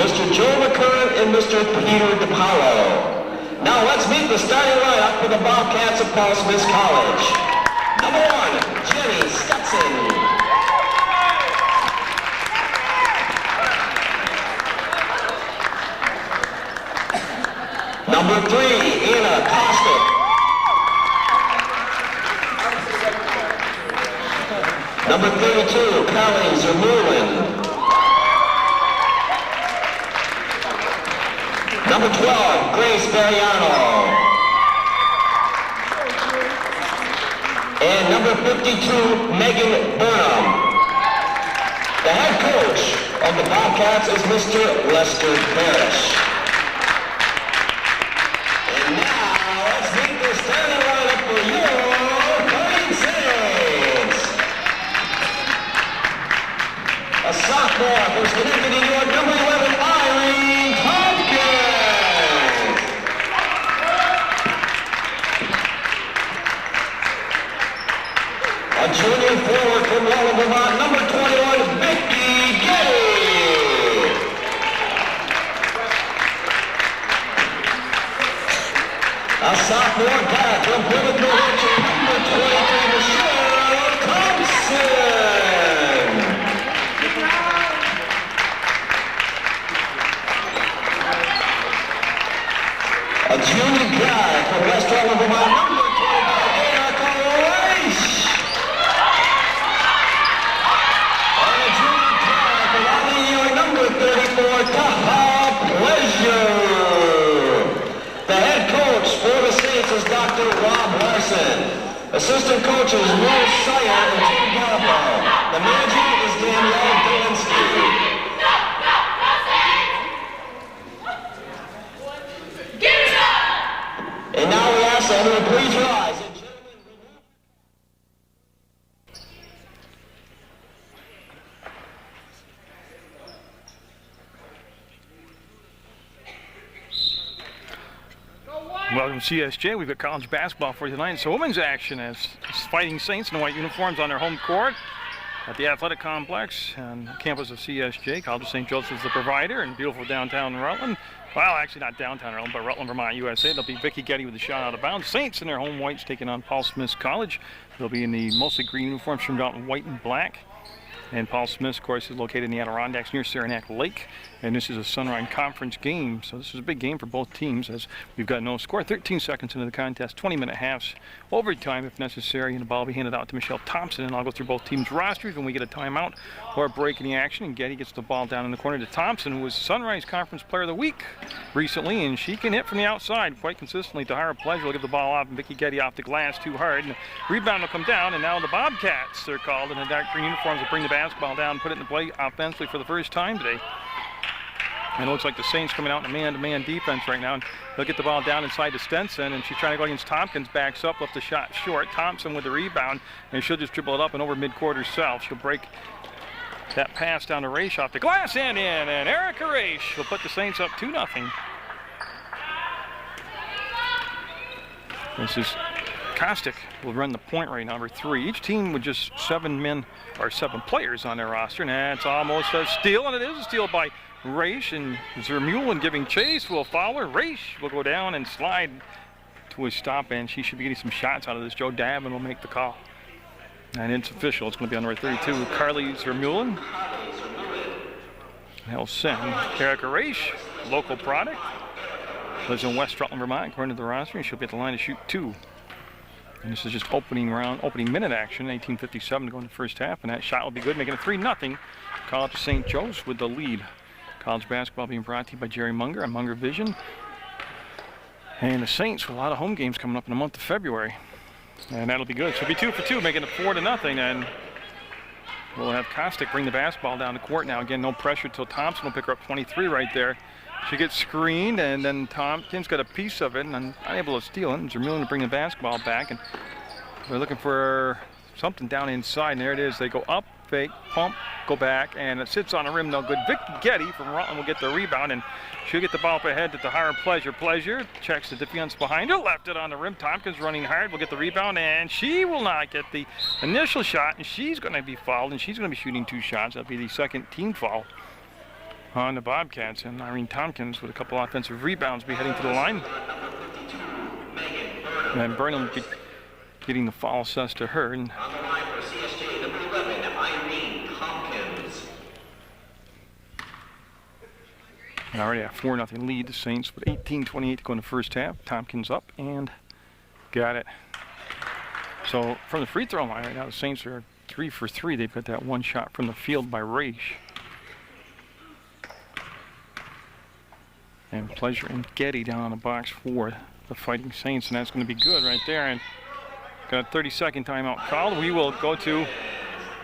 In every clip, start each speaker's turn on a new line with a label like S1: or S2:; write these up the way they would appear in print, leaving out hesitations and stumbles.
S1: Mr. Joe McCurran and Mr. Peter DiPaolo. Now let's meet the starting lineup for the Bobcats of Paul Smith College. Number 1, Jenny Stetson. Number 3, Anna Kostick. Number 32, Kelly Zermulin. Number 12, Grace Bariano. And number 52, Megan Burnham. The head coach of the Bobcats is Mr. Lester Parrish. And now, let's meet the starting lineup for your Fighting Saints. A sophomore for Schenectady, New York, number 11, Irene Tompkins. A junior forward from Rutland, Vermont, number 21, Vicky Getty. A sophomore back from Plymouth, New Hampshire, number 23, Michelle Thompson. A junior guy from West Rutland, Vermont, number 25, Erica Reich. And a junior guy from Raleigh, New York, number 34, Taha Pleasure. The head coach for the Saints is Dr. Rob Larson. Assistant coaches Will Sire and Tim Gallipo. The manager is Danielle Dolinsky. And now we ask everyone, please rise.
S2: Welcome to CSJ. We've got college basketball for you tonight. So women's action as Fighting Saints in white uniforms on their home court at the athletic complex on campus of CSJ. College of St. Joseph's the provider in beautiful downtown Rutland. Well, actually not downtown Rutland, but Rutland, Vermont, USA. There'll be Vicky Getty with a shot out of bounds. Saints in their home whites taking on Paul Smith College. They'll be in the mostly green uniforms trimmed out in white and black. And Paul Smith, of course, is located in the Adirondacks near Saranac Lake. And this is a Sunrise Conference game. So this is a big game for both teams as we've got no score. 13 seconds into the contest, 20-minute halves, overtime if necessary. And the ball will be handed out to Michelle Thompson. And I'll go through both teams' rosters when we get a timeout or a break in the action. And Getty gets the ball down in the corner to Thompson, who was Sunrise Conference Player of the Week recently. And she can hit from the outside quite consistently. Tahara Pleasure will give the ball off, and Vicky Getty off the glass too hard. And the rebound will come down. And now the Bobcats, they're called, in the dark green uniforms will bring the basketball down and put it into play offensively for the first time today. And it looks like the Saints coming out in a man-to-man defense right now. And they'll get the ball down inside to Stenson, and she's trying to go against Tompkins. Backs up, left the shot short. Thompson with the rebound, and she'll just dribble it up and over midcourt herself. She'll break that pass down to Raish off the glass and in, and Erica Raish will put the Saints up 2-0. This is Kostick will run the point right now, number 3. Each team with just 7 players on their roster, and that's almost a steal, and it is a steal by Raish, and Zermulin giving chase will foul her. Raish will go down and slide to a stop, and she should be getting some shots out of this. Joe Davin will make the call. And it's official. It's going to be on number 32, Carly Zermulin. They'll send Erica Raish, local product. Lives in West Rutland, Vermont, according to the roster, and she'll be at the line to shoot 2. And this is just opening minute action, 18:57 to go in the first half, and that shot will be good, making it 3-0. College of St. Joe's with the lead. College basketball being brought to you by Jerry Munger and Munger Vision. And the Saints with a lot of home games coming up in the month of February. And that'll be good. So it'll be 2 for 2, making it 4-0. And we'll have Kostick bring the basketball down the court now. Again, no pressure till Thompson will pick her up 23 right there. She gets screened, and then Tompkins got a piece of it and unable to steal it. And Zermulin to bring the basketball back. And they're looking for something down inside, and there it is. They go up, fake, pump, go back, and it sits on the rim no good. Vicky Getty from Rutland will get the rebound, and she'll get the ball up ahead to Tahara Pleasure. Pleasure checks the defense behind her, left it on the rim. Tompkins running hard, will get the rebound, and she will not get the initial shot, and she's going to be fouled, and she's going to be shooting 2 shots. That'll be the second team foul. on the Bobcats, and Irene Tompkins with a couple offensive rebounds be heading to the line. And Burnham be getting the foul assessed to her. And
S1: on the line for CSJ, number 11, Irene Tompkins.
S2: Already a 4-0 lead. The Saints with 18:28 to go in the first half. Tompkins up and got it. So from the free throw line right now, the Saints are 3 for 3. They've got that one shot from the field by Raish. And Pleasure and Getty down on the box for the Fighting Saints, and that's going to be good right there. And got a 30-second timeout called. We will go to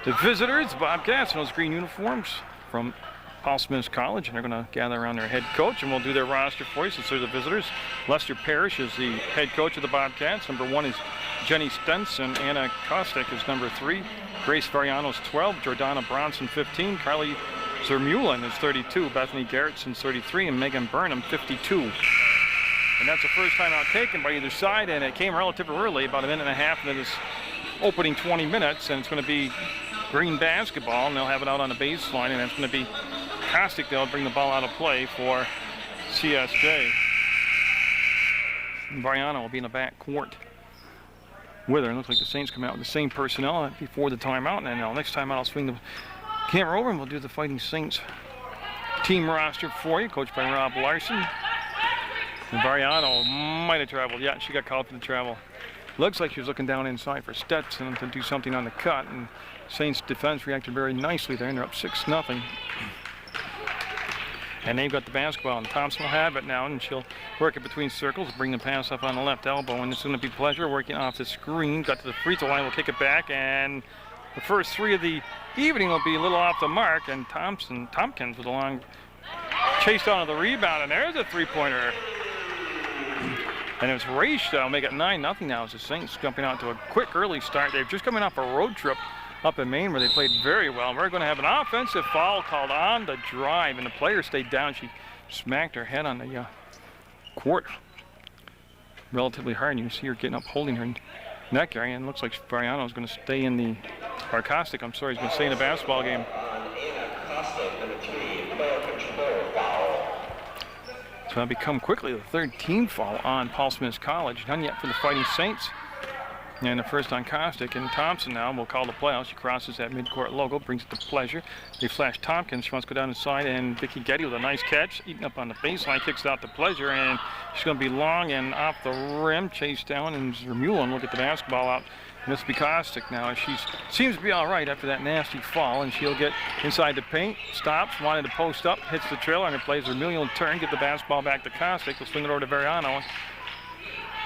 S2: the visitors, Bobcats, in those green uniforms from Paul Smith College, and they're going to gather around their head coach, and we'll do their roster for you since they're the visitors. Lester Parrish is the head coach of the Bobcats. Number 1 is Jenny Stenson. Anna Kostek is number 3. Grace Variano's 12. Jordana Bronson 15. Carly Zermulin is 32. Bethany Garrettson's 33. And Megan Burnham 52. And that's the first time out taken by either side, and it came relatively early, about a minute and a half into this opening 20 minutes, and it's going to be green basketball, and they'll have it out on the baseline, and it's going to be Kostek. They'll bring the ball out of play for CSJ. And Variano will be in the back court with her. It looks like the Saints come out with the same personnel before the timeout, and then next time I'll swing the camera over and we'll do the Fighting Saints team roster for you, coached by Rob Larson. And Variano might have traveled. Yeah, she got called for the travel. Looks like she was looking down inside for Stetson to do something on the cut, and Saints defense reacted very nicely there, and they're up 6-0. And they've got the basketball, and Thompson will have it now, and she'll work it between circles, bring the pass up on the left elbow, and it's going to be Pleasure working off the screen. Got to the free throw line, will kick it back, and the first 3 of the evening will be a little off the mark, and Tompkins with a long chase down of the rebound, and there's a three-pointer. And it's Raish that'll make it 9-0 now as the Saints jumping out to a quick early start. They're just coming off a road trip up in Maine where they played very well. We're going to have an offensive foul called on the drive, and the player stayed down. She smacked her head on the court relatively hard, and you can see her getting up holding her neck area, and it looks like Variano is going to stay in the, or Kostek, I'm sorry, is going to stay in the basketball game. So that'll become quickly the third team foul on Paul Smith College. None yet for the Fighting Saints. And the first on Kostek, and Thompson now will call the play out. She crosses that midcourt logo, brings it to Pleasure. They flash Tompkins. She wants to go down inside, and Vicky Getty with a nice catch, eating up on the baseline, kicks it out to Pleasure, and she's going to be long and off the rim, chased down, and Zermulin will get the basketball out. And this will be Kostek now. She seems to be all right after that nasty fall, and she'll get inside the paint, stops, wanted to post up, hits the trailer, and it plays Zermulin turn, get the basketball back to Kostek. They'll swing it over to Variano.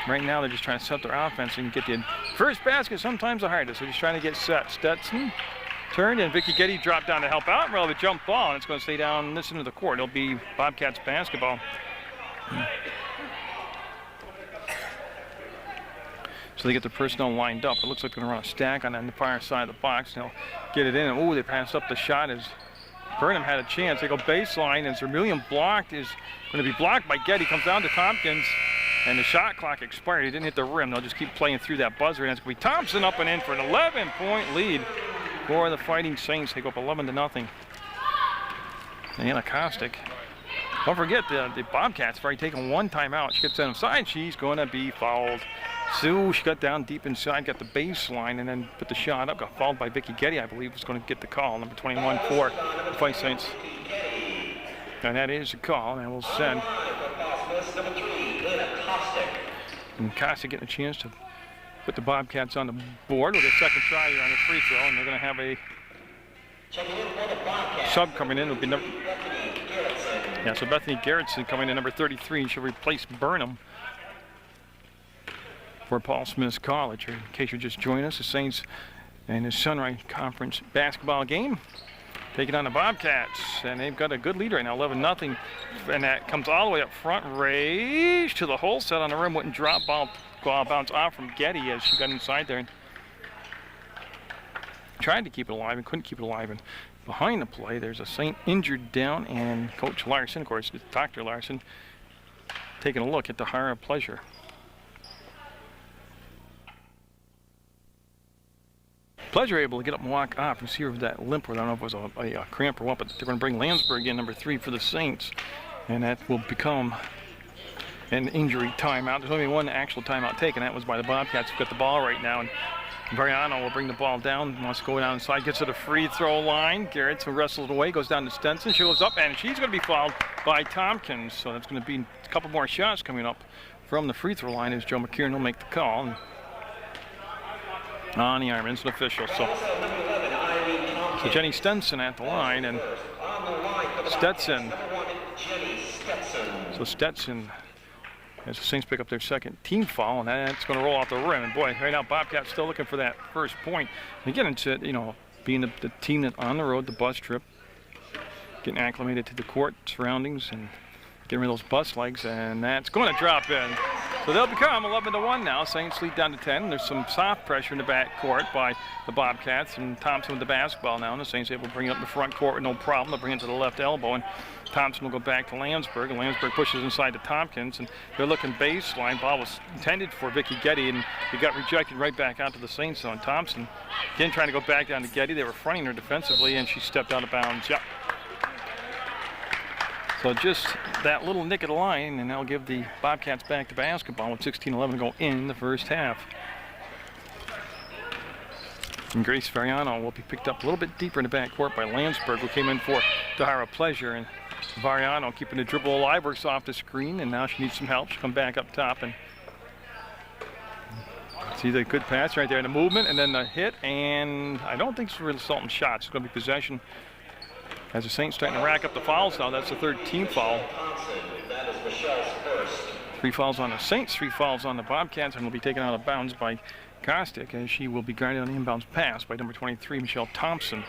S2: Right now they're just trying to set their offense and get the first basket, sometimes the hardest. They're just trying to get set. Stetson turned, and Vicky Getty dropped down to help out. Well, the jump ball, and it's going to stay down this into the court. It'll be Bobcats basketball. So they get the personnel lined up. It looks like they're going to run a stack on the far side of the box. They'll get it in, and ooh, they passed up the shot as Burnham had a chance. They go baseline, and Zermulin blocked, is going to be blocked by Getty. Comes down to Tompkins, and the shot clock expired. He didn't hit the rim. They'll just keep playing through that buzzer, and it's going to be Thompson up and in for an 11-point lead for the Fighting Saints. They go up 11-0. And Anna Kostek, don't forget the Bobcats have already taken one timeout. She gets inside, she's going to be fouled. Sue, she got down deep inside, got the baseline, and then put the shot up. Got fouled by Vicky Getty, I believe, was going to get the call. Number 21 for the Fighting Saints. And that is a call, and we'll send. And Kostek getting a chance to put the Bobcats on the board with a second try here on the free throw, and they're going to have a sub coming in. It'll be so Bethany Garrettson coming in, number 33. She'll replace Burnham for Paul Smith College. In case you're just joining us, the Saints and the Sunrise Conference basketball game taking on the Bobcats, and they've got a good lead right now, 11-0, and that comes all the way up front. Raish to the hole, set on the rim, wouldn't drop, ball bounce off from Getty as she got inside there and tried to keep it alive and couldn't keep it alive. And behind the play, there's a Saint injured down, and Coach Larson, of course, Dr. Larson, taking a look at the hire of Pleasure. Pleasure able to get up and walk off. You see her with that limp, I don't know if it was a cramp or what, but they're going to bring Landsberg in, number 3 for the Saints. And that will become an injury timeout. There's only one actual timeout taken. That was by the Bobcats who've got the ball right now. And Variano will bring the ball down, wants to go down inside, gets to the free throw line. Garrett wrestles away, goes down to Stenson. She goes up, and she's going to be fouled by Tompkins. So that's going to be a couple more shots coming up from the free throw line as Joe McKieran will make the call. And on the arm, it's an official. So Jenny Stenson at the line, and Stetson. So Stetson, as the Saints pick up their second team foul, and that's going to roll off the rim. And boy, right now Bobcats still looking for that first point. And again, it's being the team that on the road, the bus trip, getting acclimated to the court surroundings and getting rid of those bus legs, and that's going to drop in. So they'll become 11-1 now. Saints lead down to 10. There's some soft pressure in the back court by the Bobcats, and Thompson with the basketball now. And the Saints able to bring it up in the front court with no problem. They'll bring it to the left elbow, and Thompson will go back to Landsberg, and Landsberg pushes inside to Tompkins, and they're looking baseline. Ball was intended for Vicky Getty, and it got rejected right back out to the Saints zone. Thompson again trying to go back down to Getty. They were fronting her defensively, and she stepped out of bounds. Yep. So just that little nick of the line, and that'll give the Bobcats back to basketball with 16-11 to go in the first half. And Grace Variano will be picked up a little bit deeper in the backcourt by Landsberg, who came in for Tahara Pleasure. And Variano keeping the dribble alive, works off the screen, and now she needs some help. She'll come back up top, and see the good pass right there, and the movement, and then the hit, and I don't think it's really resulting shots. It's going to be possession. As the Saints starting to rack up the fouls now, that's the third team foul. 3 fouls on the Saints, 3 fouls on the Bobcats, and will be taken out of bounds by Kostick as she will be guarded on the inbounds pass by number 23, Michelle Thompson.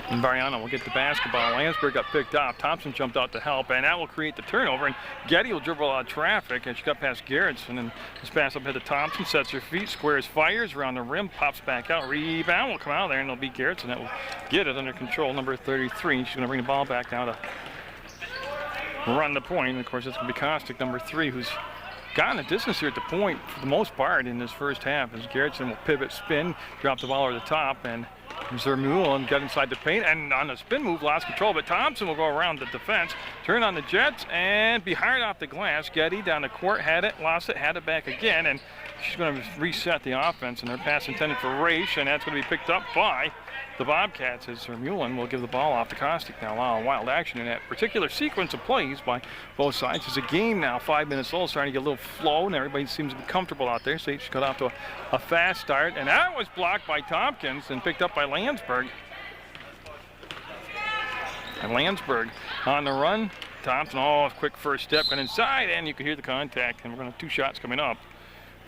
S2: And Variano will get the basketball. Landsberg got picked off. Thompson jumped out to help, and that will create the turnover. And Getty will dribble out of traffic, and she got past Gerritsen. And this pass up ahead to Thompson, sets her feet, squares, fires around the rim, pops back out. Rebound will come out of there, and it'll be Gerritsen that will get it under control, number 33. She's going to bring the ball back now to run the point. And of course, it's going to be Kostick, number 3, who's gotten the distance here at the point for the most part in this first half, as Gerritsen will pivot, spin, drop the ball over the top, and Zermulin got inside the paint, and on the spin move lost control, but Thompson will go around the defense, turn on the Jets, and be hard off the glass. Getty down the court, had it, lost it, had it back again, and she's going to reset the offense, and her pass intended for Raish, and that's going to be picked up by the Bobcats as Zermulin will give the ball off to Kostick. Now a lot of wild action in that particular sequence of plays by both sides. It's a game now, 5 minutes old, starting to get a little flow, and everybody seems to be comfortable out there. So they just got off to a fast start, and that was blocked by Tompkins and picked up by Landsberg. And Landsberg on the run. Thompson, quick first step, got inside, and you can hear the contact. And we're going to have 2 shots coming up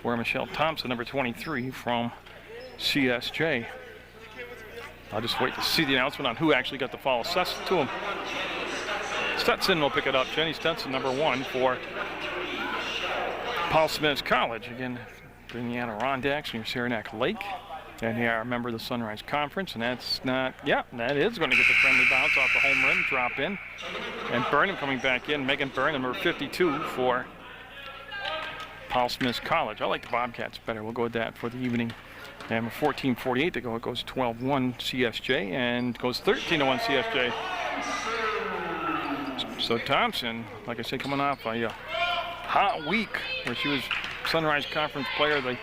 S2: for Michelle Thompson, number 23 from CSJ. I'll just wait to see the announcement on who actually got the foul assessed to him. Stetson will pick it up. Jenny Stetson, number 1 for Paul Smith's College. Again, in the Adirondacks near Saranac Lake. And they are a member of the Sunrise Conference, and that's not, that is going to get the friendly bounce off the home rim, drop in. And Burnham coming back in. Megan Burnham, number 52 for Paul Smith's College. I like the Bobcats better. We'll go with that for the evening. And with 14:48 to go, it goes 12-1 CSJ and goes 13-1 CSJ. So Thompson, like I said, coming off a hot week where she was Sunrise Conference Player of the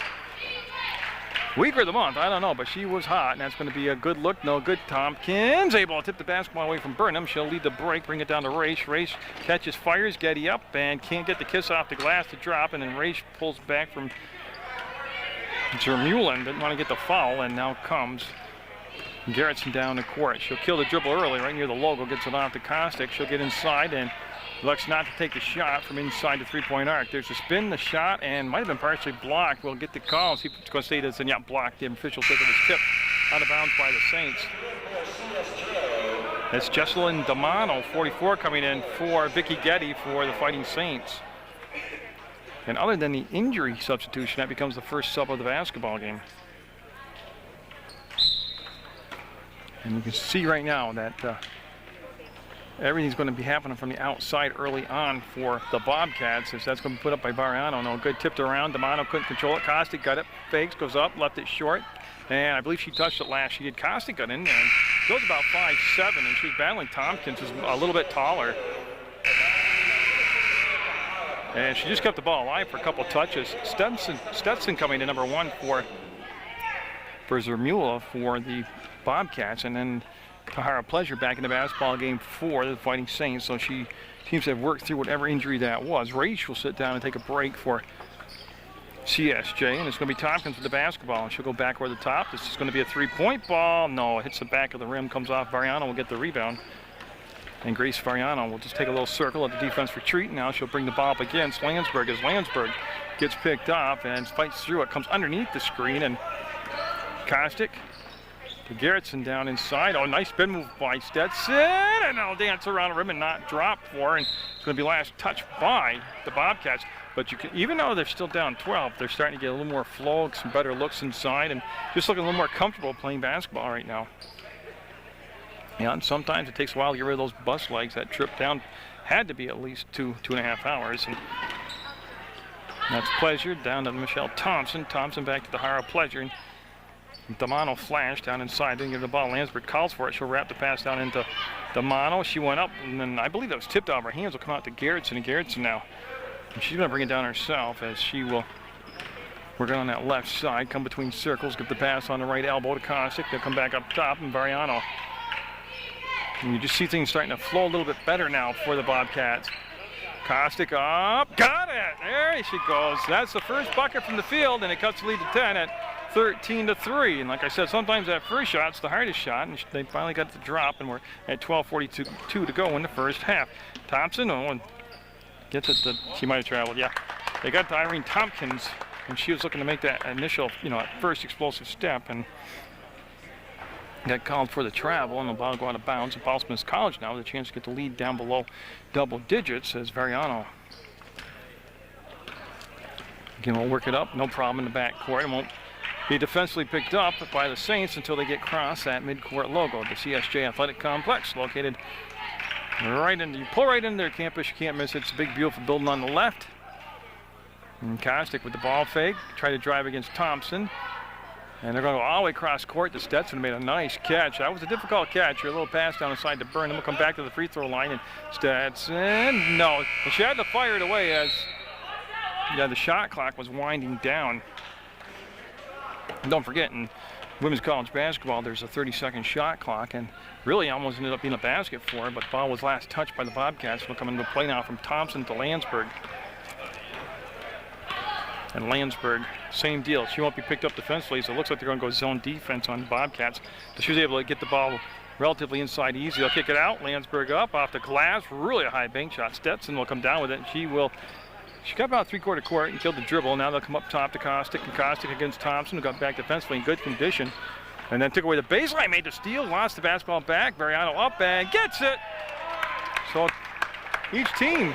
S2: Week or the month, I don't know, but she was hot, and that's going to be a good look. No good. Tompkins able to tip the basketball away from Burnham. She'll lead the break, bring it down to Raish. Raish catches, fires, Getty up, and can't get the kiss off the glass to drop, and then Raish pulls back from Zermulin. Didn't want to get the foul, and now comes Gerritsen down the court. She'll kill the dribble early, right near the logo, gets it off to Kostick. She'll get inside and looks not to take the shot from inside the three-point arc. There's a spin, the shot, and might have been partially blocked. We'll get the call. See if it's going to say this and blocked. The official says it was tipped out of bounds by the Saints. That's Jesselyn Damano, 44, coming in for Vicky Getty for the Fighting Saints. And other than the injury substitution, that becomes the first sub of the basketball game. And you can see right now that everything's going to be happening from the outside early on for the Bobcats, as that's going to be put up by Variano. No good, tipped around. Damano couldn't control it. Kostic got it, fakes, goes up, left it short. And I believe she touched it last. She did. Kostic got in there and goes about 5'7", and she's battling Tompkins, who's a little bit taller. And she just kept the ball alive for a couple touches. Stetson coming to number 1 for Zermula for the Bobcats, and then Tahara Pleasure back in the basketball game for the Fighting Saints. So she seems to have worked through whatever injury that was. Raish will sit down and take a break for CSJ, and it's going to be Tompkins with the basketball, and she'll go back over the top. This is going to be a three-point ball. No, it hits the back of the rim, comes off. Variano will get the rebound. And Grace Variano will just take a little circle at the defense retreat. Now she'll bring the ball up against Landsberg as Landsberg gets picked up and fights through it. Comes underneath the screen, and Kostic to Gerritsen down inside. Oh, nice spin move by Stetson, and they'll dance around the rim and not drop for her. And it's going to be last touch by the Bobcats. But you can, even though they're still down 12, they're starting to get a little more flow, some better looks inside, and just looking a little more comfortable playing basketball right now. Yeah, and sometimes it takes a while to get rid of those bus legs. That trip down had to be at least 2.5 hours. And that's Pleasure down to Michelle Thompson. Thompson back to the Tahara Pleasure. And Damano flash down inside, didn't get the ball. Landsberg calls for it. She'll wrap the pass down into Damano. She went up, and then I believe that was tipped out of her hands. Will come out to Gerritsen, and Gerritsen now. And she's going to bring it down herself as she will work on that left side, come between circles, get the pass on the right elbow to Kostic. They'll come back up top, and Variano. And you just see things starting to flow a little bit better now for the Bobcats. Kostic up, got it! There she goes. That's the first bucket from the field, and it cuts the lead to 10 at 13-3. And like I said, sometimes that first shot's the hardest shot, and they finally got the drop, and we're at 12:42 to go in the first half. Thompson, and gets it to, she might have traveled, yeah. They got to Irene Tompkins, and she was looking to make that initial, that first explosive step, and got called for the travel, and the ball go out of bounds. And Paul Smith's College now with a chance to get the lead down below double digits as Variano. Again, we'll work it up, no problem in the backcourt. It won't be defensively picked up by the Saints until they get across that midcourt logo. The CSJ Athletic Complex, located right in, you pull right into their campus, you can't miss it. It's a big, beautiful building on the left. And Kostic with the ball fake, try to drive against Thompson. And they're going to go all the way across court to Stetson. Made a nice catch. That was a difficult catch. A little pass down the side to Byrne. Then we'll come back to the free throw line. And Stetson, no. And she had to fire it away as the shot clock was winding down. And don't forget, in women's college basketball, there's a 30-second shot clock. And really almost ended up being a basket for her. But the ball was last touched by the Bobcats. We'll come into play now from Thompson to Landsberg. And Landsberg, same deal. She won't be picked up defensively, so it looks like they're going to go zone defense on the Bobcats. So she was able to get the ball relatively inside easy. They'll kick it out. Landsberg up off the glass. Really a high bank shot. Stetson will come down with it. And she got about three-quarter court and killed the dribble. Now they'll come up top to Kostic. And Kostic against Thompson, who got back defensively in good condition. And then took away the baseline, made the steal, lost the basketball back. Variano up and gets it. So each team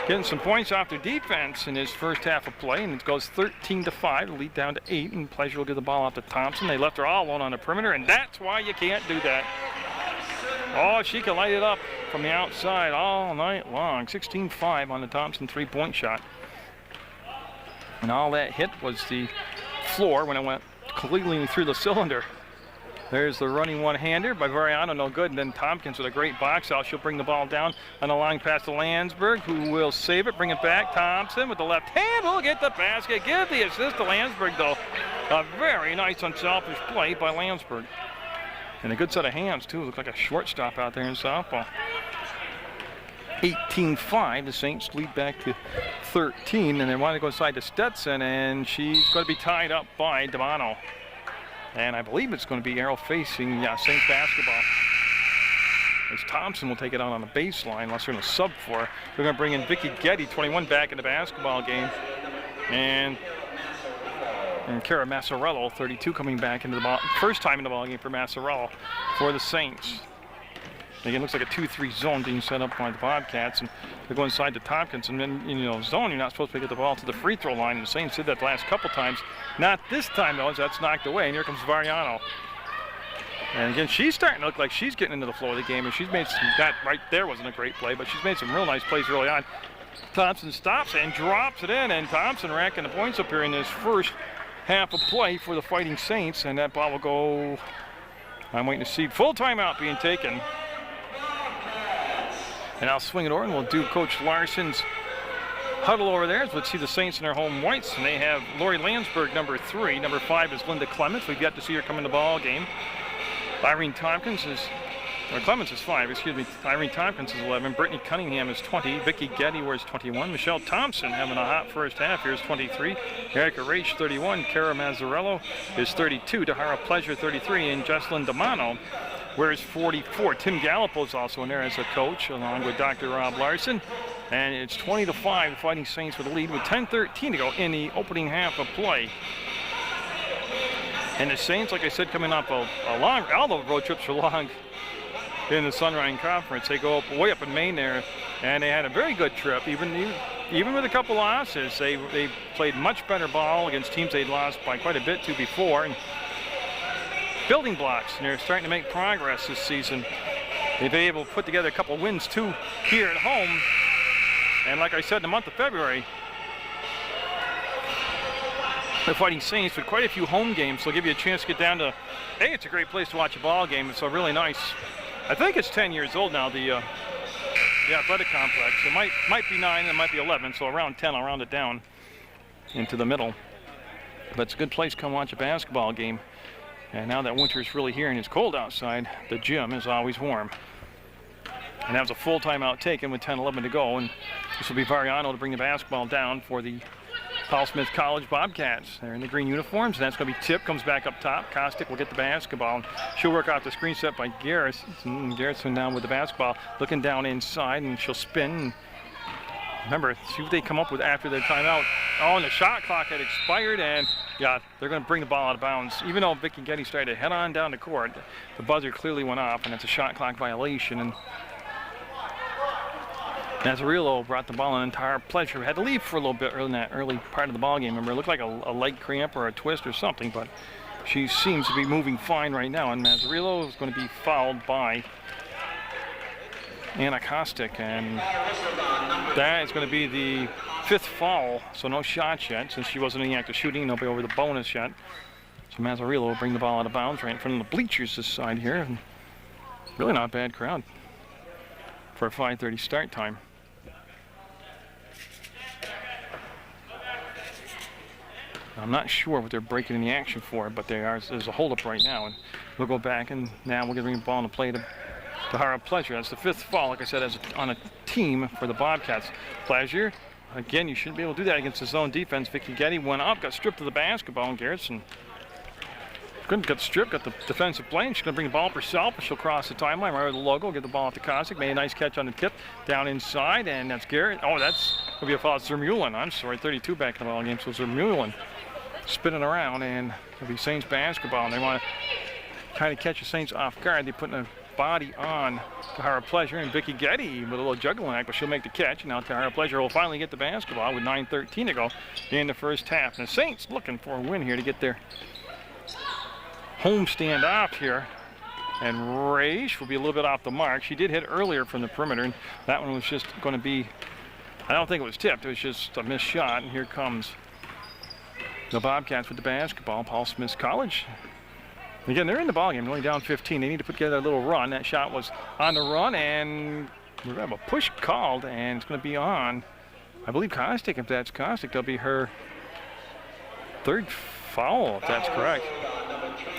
S2: getting some points off their defense in his first half of play, and it goes 13-5, the lead down to 8, and Pleasure will give the ball out to Thompson. They left her all alone on the perimeter, and that's why you can't do that. Oh, she can light it up from the outside all night long. 16-5 on the Thompson three-point shot. And all that hit was the floor when it went completely through the cylinder. There's the running one-hander by Variano, no good. And then Tompkins with a great box out. She'll bring the ball down on a line pass to Landsberg, who will save it, bring it back. Thompson with the left hand will get the basket. Give the assist to Landsberg, though. A very nice unselfish play by Landsberg. And a good set of hands, too. Look like a shortstop out there in softball. 18-5, the Saints lead back to 13. And they want to go inside to Stetson, and she's going to be tied up by Damano. And I believe it's going to be arrow facing Saints basketball. As Thompson will take it out on the baseline, unless they're going to sub for her. They're going to bring in Vicky Getty, 21, back in the basketball game. And Cara Massarello, 32, coming back into the ball. First time in the ball game for Massarello for the Saints. Again, looks like a 2-3 zone being set up by the Bobcats, and they go inside to Tompkins. And then, zone, you're not supposed to get the ball to the free throw line. And the Saints did that the last couple times. Not this time, though, as that's knocked away. And here comes Variano. And again, she's starting to look like she's getting into the flow of the game, and she's made some, that right there wasn't a great play, but she's made some real nice plays early on. Thompson stops and drops it in, and Thompson racking the points up here in this first half of play for the Fighting Saints, and that ball will go, I'm waiting to see, full timeout being taken. And I'll swing it over, and we'll do Coach Larson's huddle over there. So let's see the Saints in their home whites, and they have Lori Landsberg, number 3. Number 5 is Linda Clements. We've yet to see her come in the ball game. Irene Tompkins is, or Clements is 5, excuse me. Irene Tompkins is 11. Brittany Cunningham is 20. Vicky Getty wears 21. Michelle Thompson having a hot first half here is 23. Erica Raich, 31. Cara Mazzarello is 32. Tahara Pleasure, 33. And Jesselyn Damano wears 44. Tim Gallipo is also in there as a coach, along with Dr. Rob Larson. And it's 20-5, the Fighting Saints with the lead with 10:13 to go in the opening half of play. And the Saints, like I said, coming up a long, all the road trips are long in the Sunrise Conference. They go up, way up in Maine there, and they had a very good trip. Even with a couple losses, they played much better ball against teams they'd lost by quite a bit to before. And building blocks, and they're starting to make progress this season. They've been able to put together a couple wins too here at home. And like I said, in the month of February, the Fighting Saints with quite a few home games, so they'll give you a chance to get down to, hey, it's a great place to watch a ball game. It's a really nice, I think it's 10 years old now, the athletic complex. It might be 9, it might be 11, so around 10, I'll round it down into the middle. But it's a good place to come watch a basketball game. And now that winter's really here and it's cold outside, the gym is always warm. And that was a full timeout taken with 10-11 to go. And this will be Variano to bring the basketball down for the Paul Smith College Bobcats. They're in the green uniforms, and that's going to be tipped, comes back up top. Kostick will get the basketball. She'll work out the screen set by Garrison. Garrison down with the basketball, looking down inside, and she'll spin. Remember, see what they come up with after their timeout. Oh, and the shot clock had expired, and yeah, they're going to bring the ball out of bounds. Even though Vicky Getty started to head on down the court, the buzzer clearly went off, and it's a shot clock violation. And Mazzarello brought the ball in entire pleasure. Had to leave for a little bit in that early part of the ball game. Remember, it looked like a leg cramp or a twist or something, but she seems to be moving fine right now. And Mazzarello is going to be fouled by Anna Kostick, and that is going to be the 5th foul, so no shots yet. Since she wasn't in the act of shooting, nobody over the bonus yet. So Mazzarello will bring the ball out of bounds right in front of the bleachers this side here. And really not a bad crowd for a 5:30 start time. I'm not sure what they're breaking in the action for, but there's a holdup right now. And we'll go back, and now we're going to bring the ball into play to Tahara Pleasure. That's the 5th foul, like I said, on a team for the Bobcats. Pleasure, again, you shouldn't be able to do that against the zone defense. Vicky Getty went up, got stripped of the basketball, and Garrison couldn't get stripped, got the defensive play, and she's going to bring the ball up herself. She'll cross the timeline right with the logo, get the ball off to Kostick. Made a nice catch on the tip, down inside, and that's Garrett. Oh, that's going to be a foul. Zermulin, I'm sorry, 32 back in the ball game, so Zermulin spinning around, and it'll be Saints basketball, and they want to kind of catch the Saints off guard. They're putting a body on Tahara Pleasure, and Vicky Getty with a little juggling act, but she'll make the catch. And now Tahara Pleasure will finally get the basketball with 9:13 to go in the first half. And the Saints looking for a win here to get their homestand off here. And Raish will be a little bit off the mark. She did hit earlier from the perimeter, and that one was just going to be, I don't think it was tipped, it was just a missed shot. And here comes the Bobcats with the basketball. Paul Smith College. Again, they're in the ballgame, only down 15. They need to put together a little run. That shot was on the run, and we're going to have a push called, and it's going to be on, I believe, Kostick. If that's Kostick, that'll be her 3rd foul, if that's correct.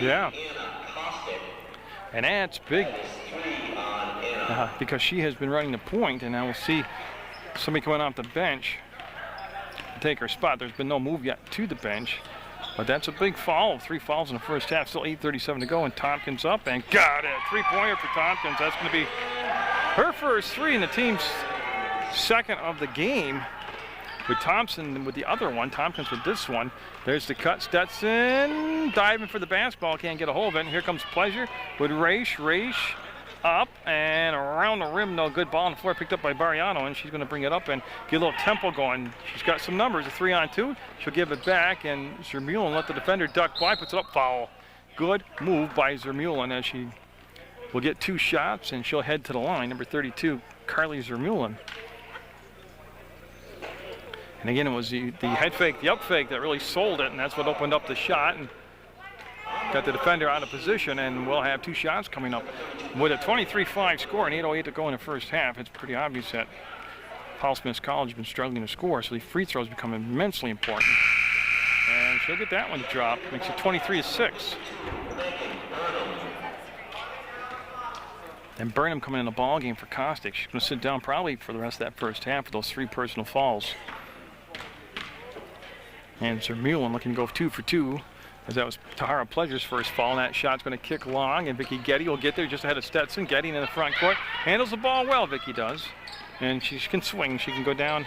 S2: Yeah. And that's big because she has been running the point, and now we'll see somebody coming off the bench to take her spot. There's been no move yet to the bench. But that's a big foul. 3 fouls in the first half. Still 8:37 to go, and Tompkins up and got it. 3-pointer for Tompkins. That's going to be her first 3 and the team's 2nd of the game. With Thompson with the other one, Tompkins with this one. There's the cut. Stetson diving for the basketball, can't get a hold of it. And here comes Pleasure with Raish. Raish up and around the rim. No good. Ball on the floor picked up by Variano, and she's going to bring it up and get a little tempo going. She's got some numbers. A 3-on-2. She'll give it back, and Zermulin let the defender duck by, puts it up, foul. good move by Zermulin as she will get 2 shots and she'll head to the line. Number 32, Carly Zermulin. And again, it was the head fake, the up fake that really sold it, and that's what opened up the shot and got the defender out of position, and we'll have 2 shots coming up. With a 23-5 score and 8:08 to go in the first half, it's pretty obvious that Paul Smith's College has been struggling to score, so the free throws become immensely important. And she'll get that one to drop, makes it 23-6. And Burnham coming in the ball game for Kostick. She's going to sit down probably for the rest of that first half with those 3 personal fouls. And Zermulin looking to go 2 for 2, as that was Tahara Pleasure's first foul. And that shot's going to kick long, and Vicky Getty will get there just ahead of Stetson. Getty in the front court handles the ball well, Vicky does. And she can swing. She can go down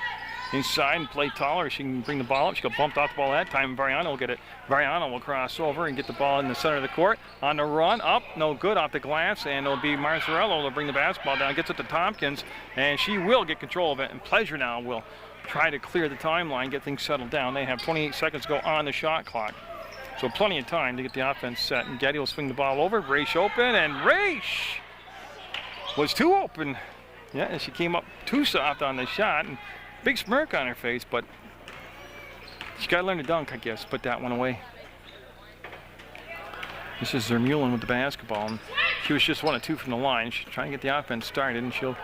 S2: inside and play taller. She can bring the ball up. She got bumped off the ball that time. Variano will get it. Variano will cross over and get the ball in the center of the court. On the run, up, no good, off the glass, and it'll be Marzarello to bring the basketball down. Gets it to Tompkins, and she will get control of it. And Pleasure now will try to clear the timeline, get things settled down. They have 28 seconds to go on the shot clock. So plenty of time to get the offense set. And Getty will swing the ball over. Raish open, and Raish was too open. Yeah, and she came up too soft on the shot, and big smirk on her face, but she's got to learn to dunk, I guess. Put that one away. This is Zermulin with the basketball, and she was just 1 of 2 from the line. She's trying to get the offense started, and she'll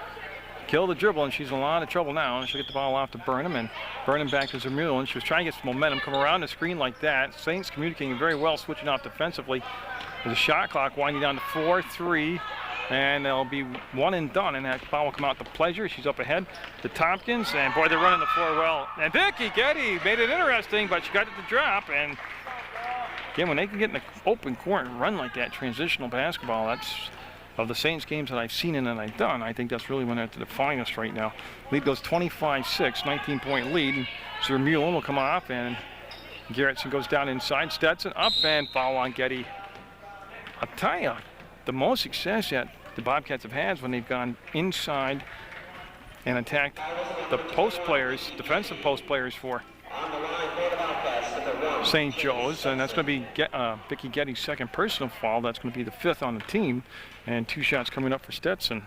S2: kill the dribble, and she's in a lot of trouble now. And she'll get the ball off to Burnham, and Burnham back to Zermulin. She was trying to get some momentum, come around the screen like that. Saints communicating very well, switching off defensively. There's a shot clock winding down to 4-3. And they'll be 1 and done, and that ball will come out to Pleasure. She's up ahead to Tompkins, and boy, they're running the floor well. And Vicky Getty made it interesting, but she got it to drop. And again, when they can get in the open court and run like that, transitional basketball, that's of the Saints games that I've seen and that I've done, I think that's really when they're at the finest right now. Lead goes 25-6, 19-point lead. And Zermulin will come off, and Gerritsen goes down inside. Stetson up, and foul on Getty. I'll tell you, the most success that the Bobcats have had is when they've gone inside and attacked the post players, defensive post players for St. Joe's, and that's going to be Vicky Getty's 2nd personal foul. That's going to be the 5th on the team, and 2 shots coming up for Stetson.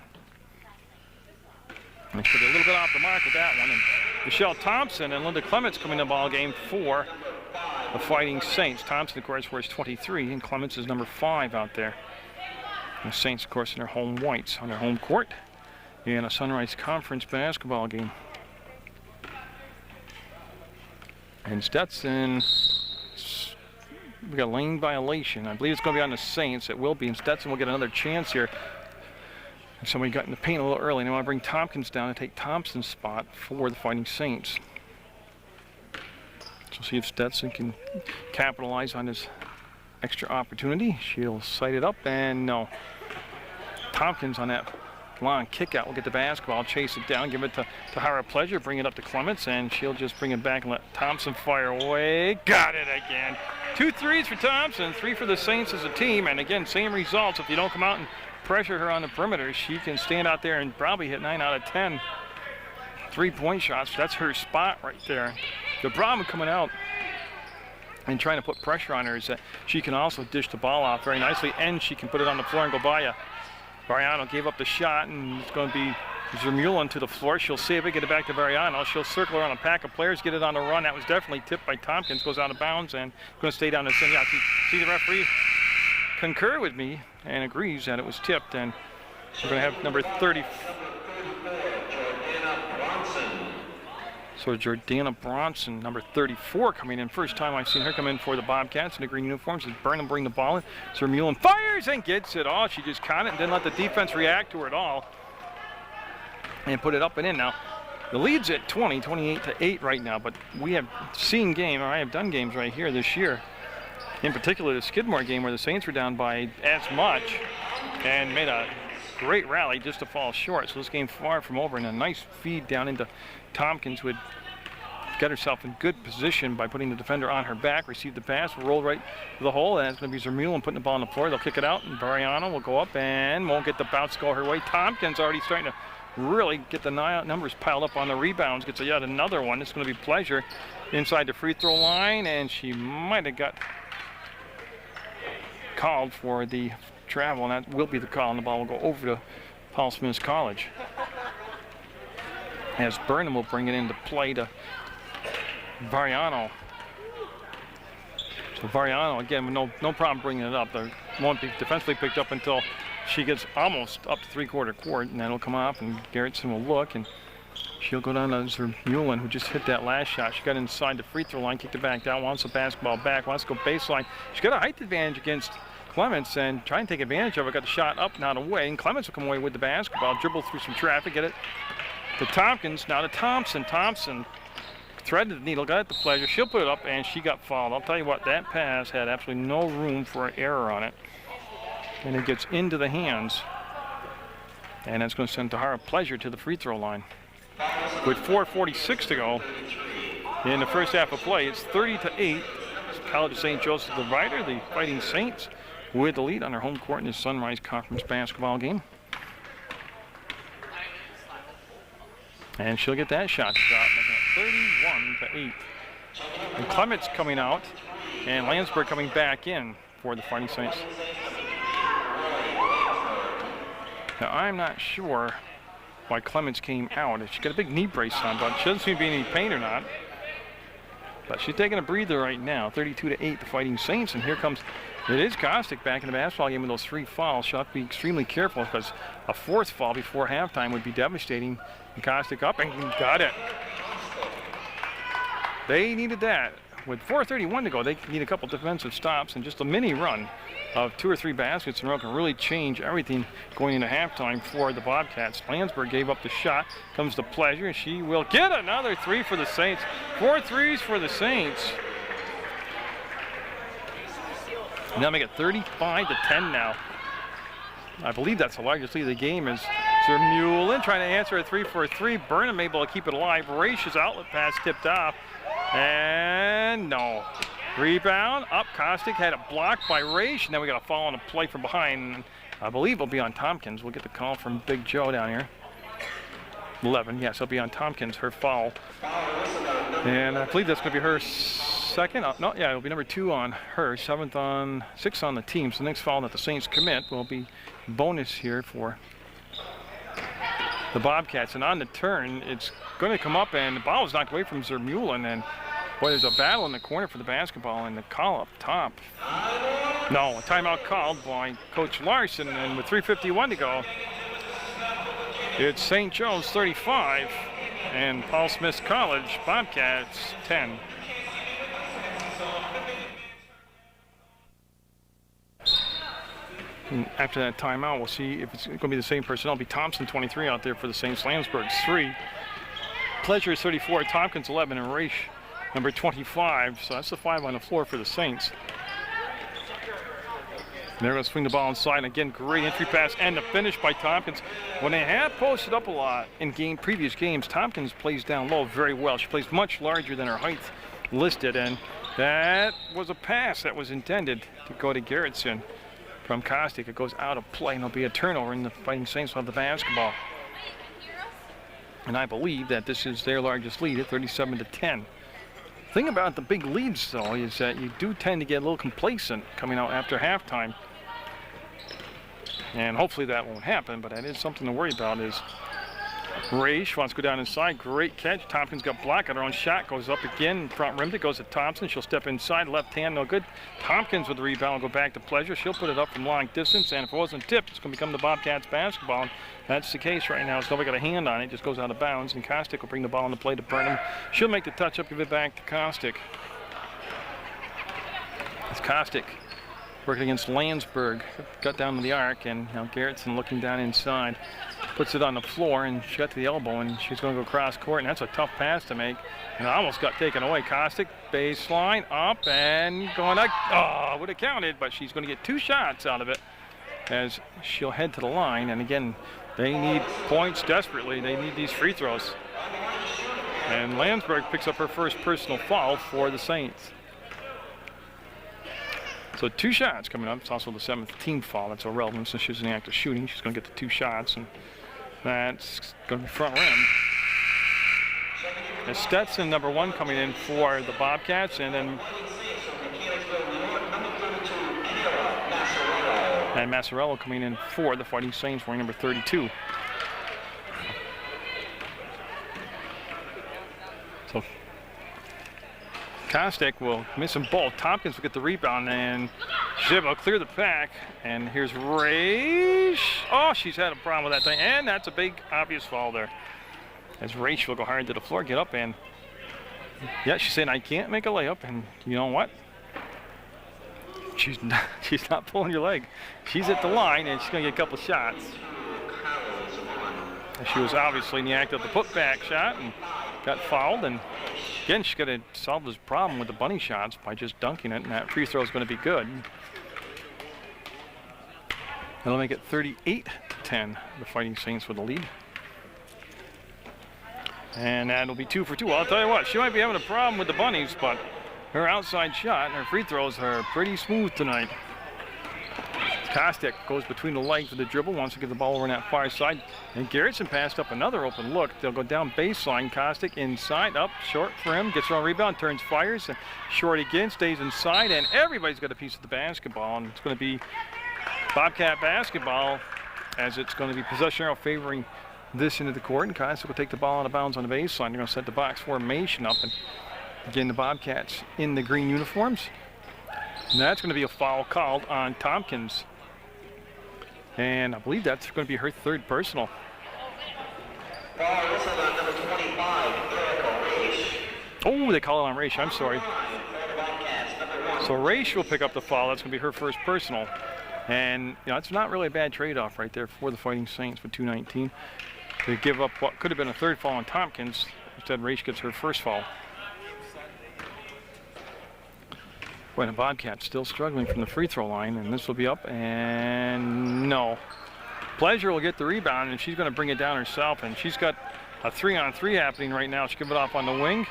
S2: And she'll be a little bit off the mark with that one. And Michelle Thompson and Linda Clements coming in the ball game for the Fighting Saints. Thompson, of course, wears 23, and Clements is number 5 out there. The Saints, of course, in their home whites on their home court in a Sunrise Conference basketball game. And Stetson, we got a lane violation. I believe it's going to be on the Saints. It will be, and Stetson will get another chance here. And somebody got in the paint a little early. Now I bring Tompkins down and take Thompson's spot for the Fighting Saints. So see if Stetson can capitalize on this extra opportunity. She'll sight it up, and no. Tompkins on that long kick out will get the basketball, chase it down, give it to Tahara Pleasure, bring it up to Clements, and she'll just bring it back and let Thompson fire away. Got it again. 2 threes for Thompson, 3 for the Saints as a team, and again, same results. If you don't come out and pressure her on the perimeter, she can stand out there and probably hit 9 out of 10 3-point shots. That's her spot right there. The problem coming out and trying to put pressure on her is that she can also dish the ball off very nicely, and she can put it on the floor and go by you. Variano gave up the shot, and it's going to be Zermulin to the floor. She'll save it, get it back to Variano. She'll circle around a pack of players, get it on the run. That was definitely tipped by Tompkins, goes out of bounds, and going to stay down the center. Yeah, see the referee concur with me and agrees that it was tipped, and we're going to have number 30. So Jordana Bronson, number 34, coming in. First time I've seen her come in for the Bobcats in the green uniforms. As Burnham bring the ball in. Zermulin fires and gets it all. She just caught it and didn't let the defense react to her at all. And put it up and in. Now, the lead's at 28-8 right now, but we have seen game, or I have done games right here this year. In particular, the Skidmore game where the Saints were down by as much and made a great rally just to fall short. So this game far from over, and a nice feed down into Tompkins, who would get herself in good position by putting the defender on her back, receive the pass, roll right to the hole, and it's going to be Zermulin putting the ball on the floor. They'll kick it out, and Variano will go up and won't get the bounce go her way. Tompkins already starting to really get the numbers piled up on the rebounds, gets yet another one. It's going to be Pleasure inside the free throw line, and she might have got called for the travel, and that will be the call, and the ball will go over to Paul Smith College. As Burnham will bring it into play to Variano. So Variano, again, with no problem bringing it up. There won't be defensively picked up until she gets almost up to three-quarter court, and then it'll come off, and Gerritsen will look, and she'll go down to Zermulin, who just hit that last shot. She got inside the free throw line, kicked it back down, wants the basketball back, wants to go baseline. She's got a height advantage against Clements and try and take advantage of it. Got the shot up, not away, and Clements will come away with the basketball, dribble through some traffic, get it to Tompkins, now to Thompson. Thompson threaded the needle, got it to Pleasure. She'll put it up, and she got fouled. I'll tell you what, that pass had absolutely no room for an error on it. And it gets into the hands. And that's going to send Tahara Pleasure to the free throw line. With 4:46 to go in the first half of play, it's 30-8. College of St. Joseph the Rider, the Fighting Saints, with the lead on their home court in the Sunrise Conference basketball game. And she'll get that shot, making it 31-8. And Clements coming out, and Landsberg coming back in for the Fighting Saints. Now, I'm not sure why Clements came out. She got a big knee brace on, but she doesn't seem to be in any pain or not. But she's taking a breather right now. 32-8, the Fighting Saints, and here comes, it is Kostick back in the basketball game with those 3 fouls. She'll have to be extremely careful because a 4th foul before halftime would be devastating. And Kostick up and got it. They needed that. With 4:31 to go, they need a couple defensive stops, and just a mini run of 2 or 3 baskets in a row can really change everything going into halftime for the Bobcats. Landsberg gave up the shot, comes to Pleasure, and she will get another 3 for the Saints. 4 threes for the Saints. Now make it 35-10 now. I believe that's the largest lead of the game as Zermulin trying to answer a 3 for 3. Burnham able to keep it alive. Raich's outlet pass tipped off. And no. Rebound up. Kostick had it blocked by Raich. And then we got a foul on a play from behind. I believe it'll be on Tompkins. We'll get the call from Big Joe down here. 11. Yes, it'll be on Tompkins, her foul. And I believe that's going to be her second. No, yeah, it'll be number 2 on her. 6th on the team. So the next foul that the Saints commit will be bonus here for the Bobcats. And on the turn, it's going to come up, and the ball is knocked away from Zermulin. And boy, there's a battle in the corner for the basketball, and the call up top. No, a timeout called by Coach Larson, and with 3:51 to go, it's St. Joe's 35 and Paul Smith College Bobcats 10. And after that timeout, we'll see if it's going to be the same personnel. It'll be Thompson, 23, out there for the Saints. Landsberg's 3. Pleasure is 34, Tompkins 11, and Raich number 25. So that's the 5 on the floor for the Saints. And they're going to swing the ball inside. And again, great entry pass and the finish by Tompkins. When they have posted up a lot in previous games, Tompkins plays down low very well. She plays much larger than her height listed, and that was a pass that was intended to go to Gerritsen from Kostick. It goes out of play, and it'll be a turnover, and the Fighting Saints will have the basketball. And I believe that this is their largest lead at 37-10. The thing about the big leads, though, is that you do tend to get a little complacent coming out after halftime. And hopefully that won't happen, but that is something to worry about. Is Raich wants to go down inside. Great catch. Tompkins got blocked on her own shot. Goes up again. Front rim. It goes to Thompson. She'll step inside. Left hand, no good. Tompkins with the rebound will go back to Pleasure. She'll put it up from long distance. And if it wasn't tipped, it's going to become the Bobcats basketball. And that's the case right now. So nobody got a hand on it. It just goes out of bounds. And Kostick will bring the ball on the play to Burnham. She'll make the touch up, give it back to Kostick. It's Kostick working against Landsberg. Got down to the arc, and now Gerritsen looking down inside. Puts it on the floor, and she got to the elbow, and she's going to go cross court, and that's a tough pass to make. And it almost got taken away. Kostick, baseline, up, and going up. Oh, would have counted, but she's going to get 2 shots out of it as she'll head to the line. And again, they need points desperately. They need these free throws. And Landsberg picks up her first personal foul for the Saints. So 2 shots coming up. It's also the 7th team foul. That's irrelevant since she's in the act of shooting. She's going to get the 2 shots, and that's going to be front rim. And Stetson, number 1, coming in for the Bobcats, and then And Massarello coming in for the Fighting Saints, wearing number 32. So Kostek will miss them both. Tompkins will get the rebound, and Zib will clear the pack. And here's Raish. Oh, she's had a problem with that thing, and that's a big, obvious foul there. As Raish will go hard to the floor, get up, and yeah, she's saying I can't make a layup, and you know what? She's not pulling your leg. She's at the line, and she's going to get a couple shots. And she was obviously in the act of the putback shot and got fouled. And again, she's got to solve this problem with the bunny shots by just dunking it, and that free throw is going to be good. That'll make it 38-10. The Fighting Saints with the lead. And that'll be 2 for 2. I'll tell you what, she might be having a problem with the bunnies, but her outside shot and her free throws are pretty smooth tonight. Kostek goes between the legs of the dribble, wants to get the ball over on that far side. And Garrettson passed up another open look. They'll go down baseline. Kostek inside, up, short for him, gets her on rebound, turns, fires, and short again, stays inside, and everybody's got a piece of the basketball. And it's going to be Bobcat basketball, as it's going to be possession arrow favoring this into the court, and Kostek will take the ball out of bounds on the baseline. They're going to set the box formation up, and again, the Bobcats in the green uniforms. And that's going to be a foul called on Tompkins. And I believe that's going to be her third personal. Oh, they call it on Raish. I'm sorry. So Raish will pick up the foul. That's going to be her first personal. And you know, it's not really a bad trade-off right there for the Fighting Saints with 2:19. They give up what could have been a third foul on Tompkins. Instead, Raish gets her first foul. Boy, the Bobcats still struggling from the free throw line, and this will be up, and no. Pleasure will get the rebound, and she's going to bring it down herself, and she's got a 3-on-3 happening right now. She'll give it off on the wing.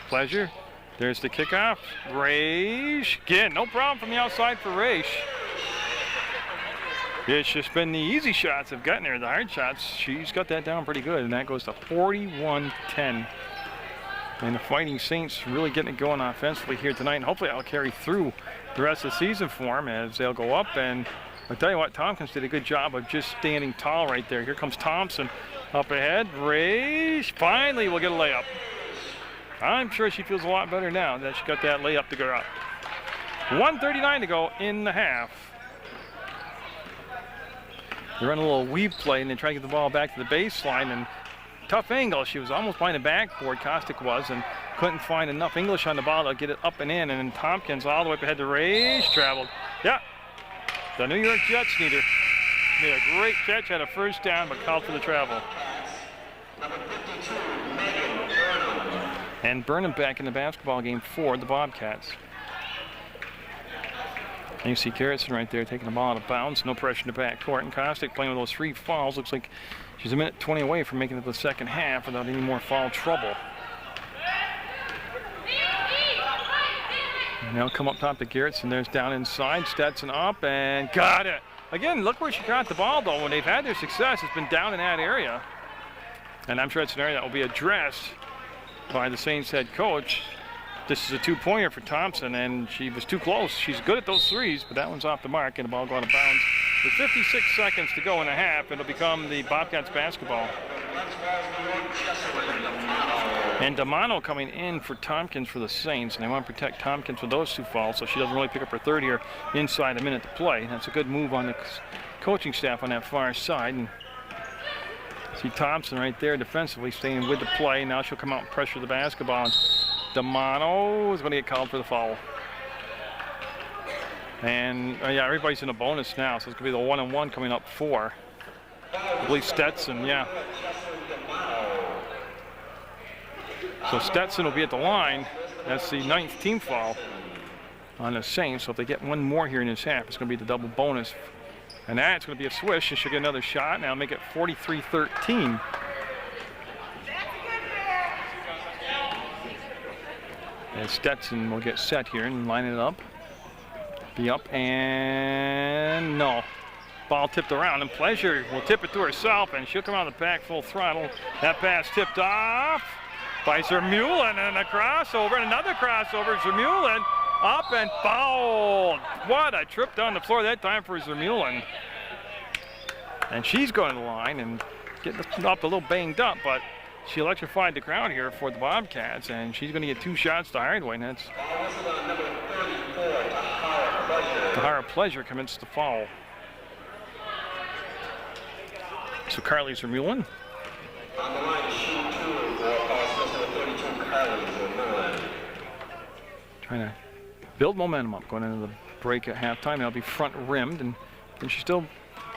S2: Pleasure. There's the kickoff. Raish. Again, no problem from the outside for Raish. It's just been the easy shots have gotten there. The hard shots, she's got that down pretty good, and that goes to 41-10. And the Fighting Saints really getting it going offensively here tonight, and hopefully that'll carry through the rest of the season for them as they'll go up. And I'll tell you what, Tompkins did a good job of just standing tall right there. Here comes Thompson up ahead. Raish finally will get a layup. I'm sure she feels a lot better now that she got that layup to go up. 1:39 to go in the half. They run a little weave play, and they try to get the ball back to the baseline, and tough angle. She was almost behind the backboard, Kostek was, and couldn't find enough English on the ball to get it up and in. And then Tompkins all the way up ahead to Raish, traveled. Yeah, the New York Jets need her. Made a great catch, had a first down, but called for the travel. And Burnham back in the basketball game for the Bobcats. And you see Garrettson right there taking the ball out of bounds. No pressure in the backcourt. And Kostek playing with those 3 fouls. Looks like she's a minute 20 away from making it to the second half without any more foul trouble. And now come up top to Garrettson. There's down inside. Stetson up and got it. Again, look where she got the ball, though. When they've had their success, it's been down in that area. And I'm sure it's an area that will be addressed by the Saints head coach. This is a 2-pointer for Thompson, and she was too close. She's good at those threes, but that one's off the mark, and the ball go out of bounds. With 56 seconds to go in the half, it'll become the Bobcats basketball. And Damano coming in for Tompkins for the Saints, and they want to protect Tompkins with those 2 fouls, so she doesn't really pick up her third here inside a minute to play. That's a good move on the coaching staff on that far side. And see Thompson right there defensively staying with the play. Now she'll come out and pressure the basketball. Damano is going to get called for the foul. And yeah, everybody's in a bonus now, so it's going to be the 1-and-1 coming up for, I believe, Stetson, yeah. So Stetson will be at the line. That's the 9th team foul on the Saints. So if they get one more here in this half, it's going to be the double bonus. And that's going to be a swish, and she'll get another shot. Now make it 43-13. And Stetson will get set here and line it up. Be up and no. Ball tipped around, and Pleasure will tip it to herself, and she'll come out of the pack full throttle. That pass tipped off by Zermulin, and a crossover, and another crossover. Zermulin up and fouled. What a trip down the floor that time for Zermulin. And she's going to the line and getting up a little banged up, but she electrified the crowd here for the Bobcats, and she's going to get 2 shots to Hardway. And that's Tahara Pleasure commits the foul. So Carly Zermulin.
S1: On the line to shoot 2 for number 32, Carly Zermulin.
S2: Trying to build momentum up going into the break at halftime. That'll be front rimmed, and she's still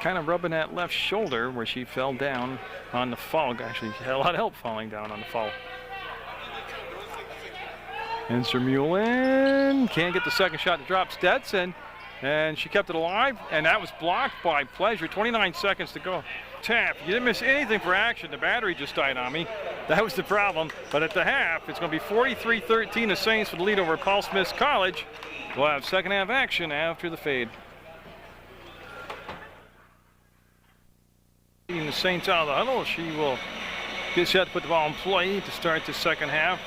S2: kind of rubbing that left shoulder where she fell down on the foul. Actually, she had a lot of help falling down on the foul. And Zermulin can't get the second shot to drop Stetson, and she kept it alive, and that was blocked by Pleasure. 29 seconds to go. Tap, you didn't miss anything for action. The battery just died on me. That was the problem. But at the half, it's going to be 43-13, the Saints with the lead over Paul Smith College. We'll have second half action after the fade. The Saints out of the huddle. She will get set to put the ball in play to start the second half.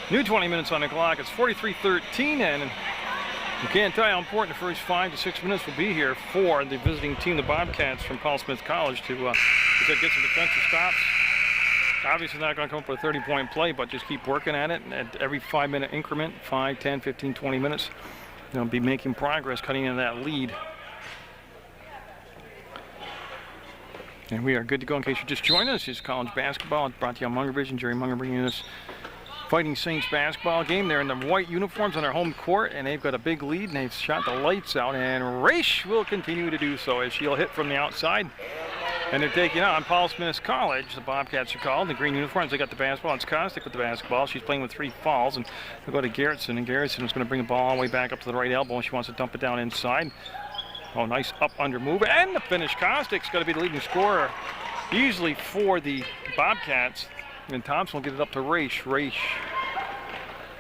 S2: New 20 minutes on the clock. It's 43-13, and you can't tell how important the first 5 to 6 minutes will be here for the visiting team, the Bobcats from Paul Smith College, to get some defensive stops. Obviously not going to come up with a 30-point play, but just keep working at it at every 5-minute increment, 5, 10, 15, 20 minutes. They'll be making progress, cutting into that lead. And we are good to go in case you just joined us. It's college basketball. It's brought to you on Munger Vision. Jerry Munger bringing us Fighting Saints basketball game. They're in the white uniforms on their home court, and they've got a big lead, and they've shot the lights out, and Raish will continue to do so as she'll hit from the outside. And they're taking on Paul Smith College. The Bobcats are called. The green uniforms, they got the basketball. It's Kostick with the basketball. She's playing with 3 fouls, and they'll go to Garrettson, and Garrettson is going to bring the ball all the way back up to the right elbow, and she wants to dump it down inside. Oh, nice up under move, and the finish. Kostick's got to be the leading scorer easily for the Bobcats. And Thompson will get it up to Raish. Raish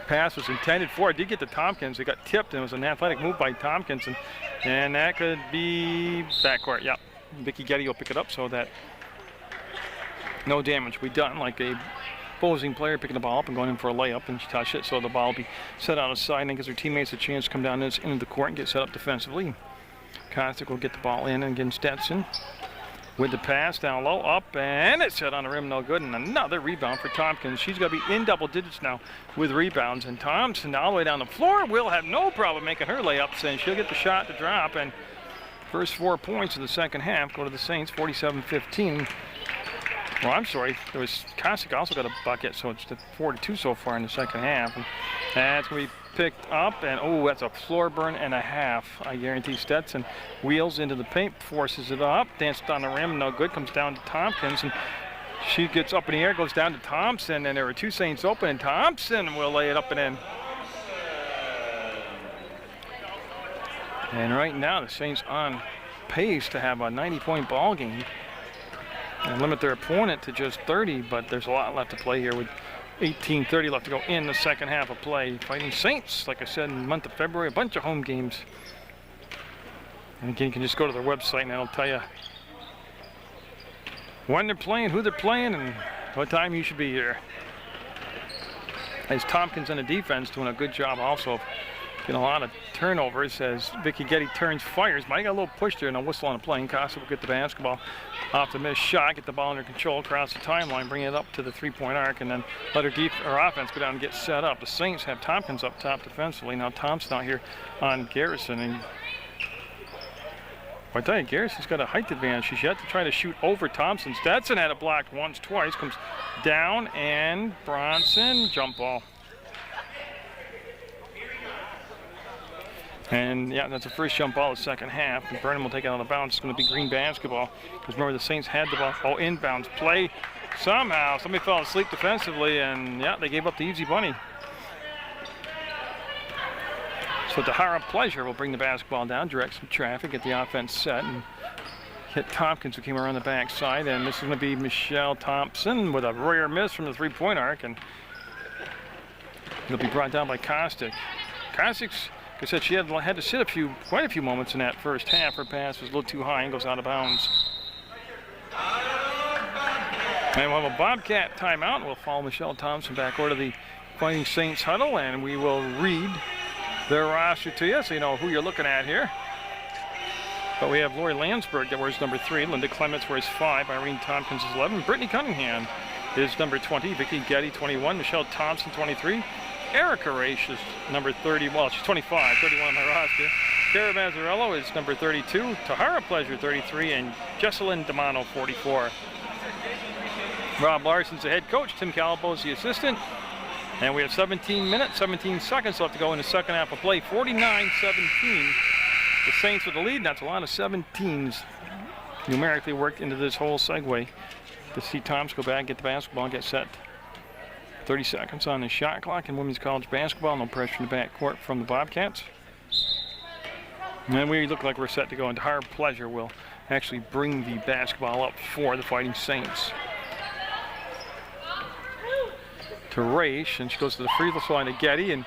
S2: pass was intended for it. Did get to Tompkins. It got tipped, and it was an athletic move by Tompkins. And that could be backcourt. Yeah, Vicky Getty will pick it up so that no damage will be done. Like a opposing player picking the ball up and going in for a layup, and she touched it, so the ball will be set out of side and gives her teammates a chance to come down into the court and get set up defensively. Kostick will get the ball in, and again Stetson with the pass down low, up, and it's set on the rim, no good, and another rebound for Tompkins. She's going to be in double digits now with rebounds, and Thompson all the way down the floor will have no problem making her layups, and she'll get the shot to drop, and first 4 points of the second half go to the Saints, 47-15. Well, I'm sorry, there was Kostick also got a bucket, so it's 4-2 so far in the second half, and it's going to be picked up, and oh, that's a floor burn and a half. I guarantee Stetson wheels into the paint, forces it up, dances on the rim, no good, comes down to Tompkins, and she gets up in the air, goes down to Thompson, and there were 2 Saints open, and Thompson will lay it up and in. And right now, the Saints on pace to have a 90-point ball game and limit their opponent to just 30, but there's a lot left to play here with 18:30 left to go in the second half of play. Fighting Saints, like I said, in the month of February, a bunch of home games. And again, you can just go to their website and that'll tell you when they're playing, who they're playing, and what time you should be here. As Tompkins on the defense doing a good job also of getting a lot of turnovers as Vicky Getty turns, fires. Might got a little push there and a whistle on the play. Kostick will get the basketball off the missed shot, get the ball under control across the timeline, bring it up to the 3-point arc, and then let her offense go down and get set up. The Saints have Tompkins up top defensively. Now Thompson out here on Garrison, and I tell you, Garrison's got a height advantage. She's yet to try to shoot over Thompson. Stetson had it blocked once, twice, comes down, and Bronson, jump ball. And yeah, that's the first jump ball of the second half. And Burnham will take it out of bounds. It's going to be green basketball. Because remember, the Saints had the ball. Oh, inbounds play. Somehow, somebody fell asleep defensively, and yeah, they gave up the easy bunny. So Tahara Pleasure will bring the basketball down, direct some traffic, get the offense set, and hit Tompkins, who came around the backside. And this is going to be Michelle Thompson with a rare miss from the 3-point arc, and it'll be brought down by Kostick. Kostick's, like I said, she had to sit quite a few moments in that first half. Her pass was a little too high and goes out of bounds. And we'll have a Bobcat timeout. We'll follow Michelle Thompson back over to the Fighting Saints huddle, and we will read their roster to you so you know who you're looking at here. But we have Lori Landsberg that wears number 3, Linda Clements wears 5, Irene Tompkins is 11, Brittany Cunningham is number 20, Vicky Getty 21, Michelle Thompson 23, Erica Raish is number 30, well she's 25, 31 on my roster. Cara Mazzarello is number 32, Tahara Pleasure 33, and Jesselyn Damano 44. Rob Larson's the head coach, Tim Calabo is the assistant. And we have 17 minutes, 17 seconds left to go in the second half of play. 49-17. The Saints with the lead. That's a lot of 17s numerically worked into this whole segue. To see Toms go back, get the basketball, and get set. 30 seconds on the shot clock in women's college basketball. No pressure in the backcourt from the Bobcats. And we look like we're set to go into Tahara Pleasure will actually bring the basketball up for the Fighting Saints. To Raish, and she goes to the free throw line to Getty, and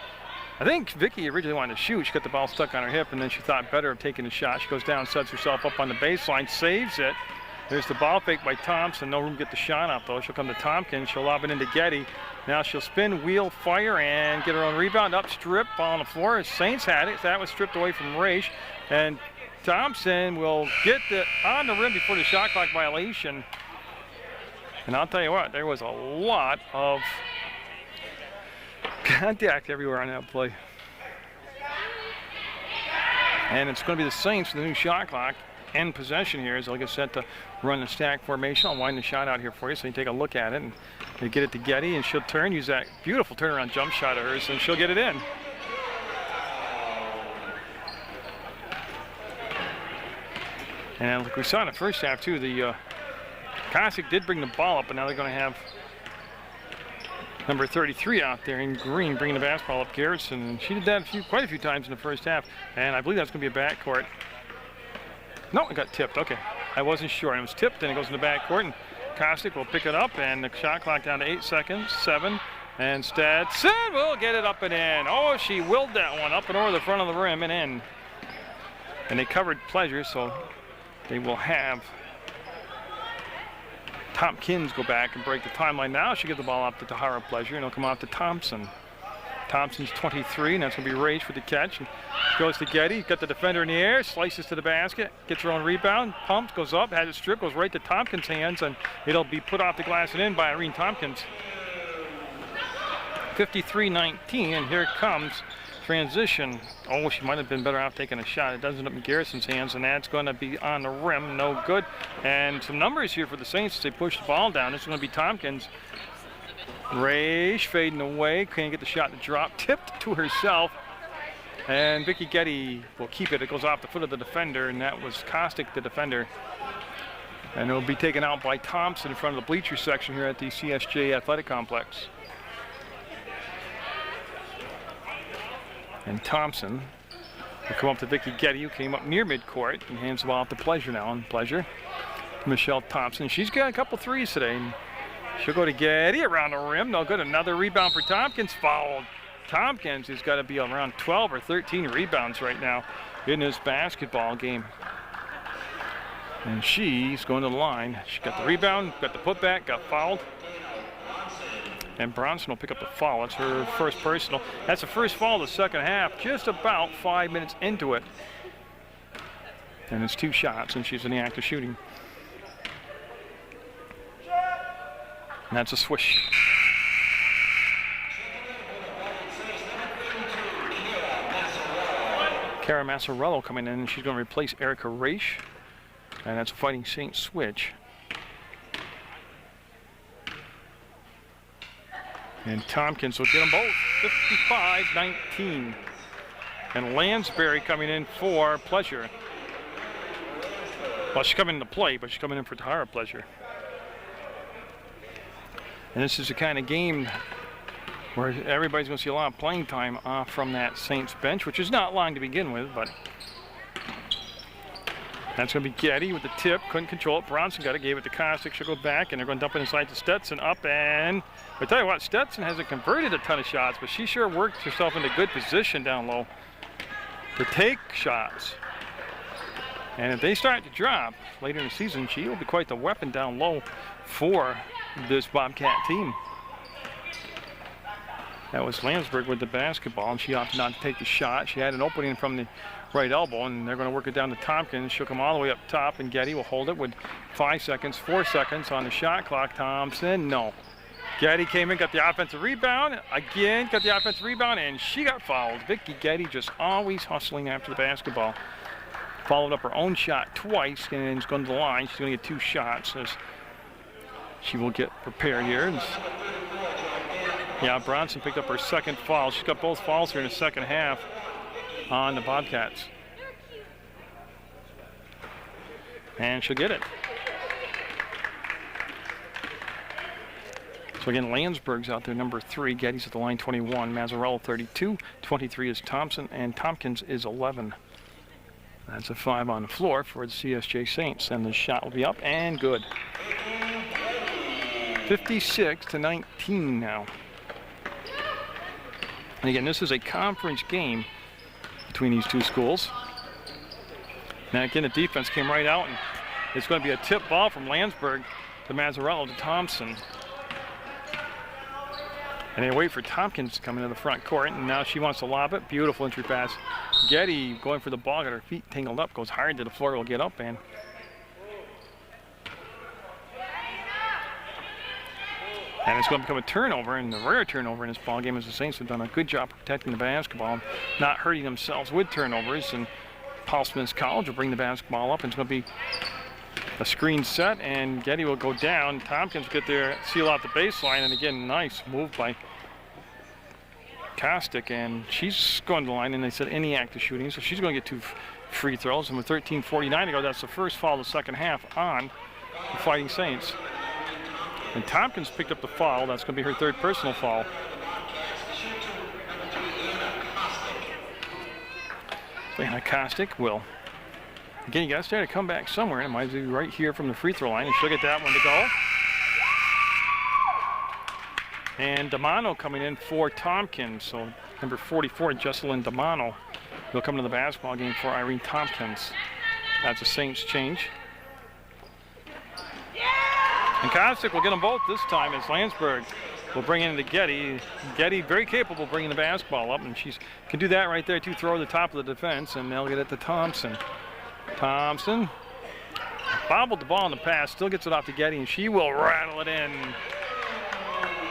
S2: I think Vicky originally wanted to shoot. She got the ball stuck on her hip, and then she thought better of taking the shot. She goes down, sets herself up on the baseline, saves it. There's the ball fake by Thompson. No room to get the shot out, though. She'll come to Tompkins. She'll lob it into Getty. Now she'll spin, wheel, fire, and get her own rebound. Up, strip, ball on the floor. Saints had it. That was stripped away from Raish. And Thompson will get on the rim before the shot clock violation. And I'll tell you what, there was a lot of contact everywhere on that play. And it's going to be the Saints with the new shot clock and possession here as they'll get set to run the stack formation. I'll wind the shot out here for you so you can take a look at it. And they get it to Getty, and she'll turn, use that beautiful turnaround jump shot of hers, and she'll get it in. And like we saw in the first half too, the Cossack did bring the ball up, but now they're going to have number 33 out there in green bringing the basketball up, Garrison, and she did that quite a few times in the first half, and I believe that's going to be a backcourt. No, it got tipped. Okay, I wasn't sure. And it was tipped, and it goes in the backcourt, and Cossack will pick it up, and the shot clock down to 8 seconds, 7, and Stetson will get it up and in. Oh, she willed that one up and over the front of the rim and in. And they covered Pleasure, so they will have Tompkins go back and break the timeline. Now she gives the ball up to Tahara Pleasure, and it'll come out to Thompson. Thompson's 23, and that's going to be Raish with the catch. And goes to Getty, got the defender in the air, slices to the basket, gets her own rebound, pumps, goes up, has it stripped, goes right to Tompkins' hands, and it'll be put off the glass and in by Irene Tompkins. 53-19, and here comes transition. Oh, she might have been better off taking a shot. It does end up in Garrison's hands, and that's going to be on the rim. No good. And some numbers here for the Saints as they push the ball down. This is going to be Tompkins. Raish fading away. Can't get the shot to drop. Tipped to herself. And Vicky Getty will keep it. It goes off the foot of the defender, and that was Cossack, the defender. And it will be taken out by Thompson in front of the bleacher section here at the CSJ Athletic Complex. And Thompson will come up to Vicky Getty, who came up near midcourt, and hands the ball off to Pleasure now. And Pleasure to Michelle Thompson. She's got a couple threes today. And she'll go to Getty around the rim. No good. Another rebound for Tompkins. Fouled. Tompkins has got to be around 12 or 13 rebounds right now in this basketball game. And she's going to the line. She got the rebound, got the putback, got fouled. And Bronson will pick up the foul. That's her first personal. That's the first foul of the second half, just about 5 minutes into it. And it's 2 shots, and she's in the act of shooting. And that's a swish. Cara Mazzarello coming in, and she's going to replace Erica Raish. And that's a Fighting Saints switch. And Tompkins will get them both, 55-19. And Lansbury coming in for Pleasure. Well, she's coming to play, but she's coming in for Tahara Pleasure. And this is the kind of game where everybody's going to see a lot of playing time from that Saints bench, which is not long to begin with, but that's going to be Getty with the tip. Couldn't control it. Bronson got it, gave it to Cossack. She'll go back, and they're going to dump it inside to Stetson. Up, and I tell you what, Stetson hasn't converted a ton of shots, but she sure worked herself into good position down low to take shots. And if they start to drop later in the season, she will be quite the weapon down low for this Bobcat team. That was Landsberg with the basketball, and she opted not to take the shot. She had an opening from the right elbow, and they're going to work it down to Tompkins. She'll come all the way up top, and Getty will hold it with 5 seconds, 4 seconds on the shot clock. Thompson, no. Getty came in, got the offensive rebound. Again, got the offensive rebound, and she got fouled. Vicky Getty just always hustling after the basketball. Followed up her own shot twice, and is going to the line. She's going to get 2 shots as she will get prepared here. Yeah, Bronson picked up her second foul. She's got both fouls here in the second half on the Bobcats. And she'll get it. So again, Landsberg's out there, number 3. Getty's at the line, 21. Mazzarella, 32. 23 is Thompson, and Tompkins is 11. That's a 5 on the floor for the CSJ Saints, and the shot will be up and good. 56-19 now. And again, this is a conference game between these two schools. Now again, the defense came right out, and it's going to be a tip ball from Landsberg to Mazzarella to Thompson. And they wait for Tompkins to come into the front court, and now she wants to lob it. Beautiful entry pass. Getty going for the ball, got her feet tangled up, goes hard to the floor, will get up, and it's going to become a turnover, and the rare turnover in this ball game, as the Saints have done a good job protecting the basketball, not hurting themselves with turnovers. And Paul Smith's College will bring the basketball up, and it's going to be a screen set, and Getty will go down. Tompkins will get there, seal out the baseline, and again, nice move by Kostick, and she's going to the line, and they said any active shooting, so she's going to get 2 free throws. And with 13:49 to go, that's the first foul of the second half on the Fighting Saints. And Tompkins picked up the foul. That's going to be her 3rd personal foul. Diana Kostick will. Again, you got to start to come back somewhere, and it might be right here from the free throw line, and she'll get that one to go. And Damano coming in for Tompkins. So number 44, Jesselyn Damano, will come to the basketball game for Irene Tompkins. That's a Saints change. And Kostick will get them both this time as Landsberg will bring in to Getty. Getty very capable of bringing the basketball up, and she can do that right there too, throw the top of the defense, and they'll get it to Thompson. Thompson bobbled the ball in the pass, still gets it off to Getty, and she will rattle it in.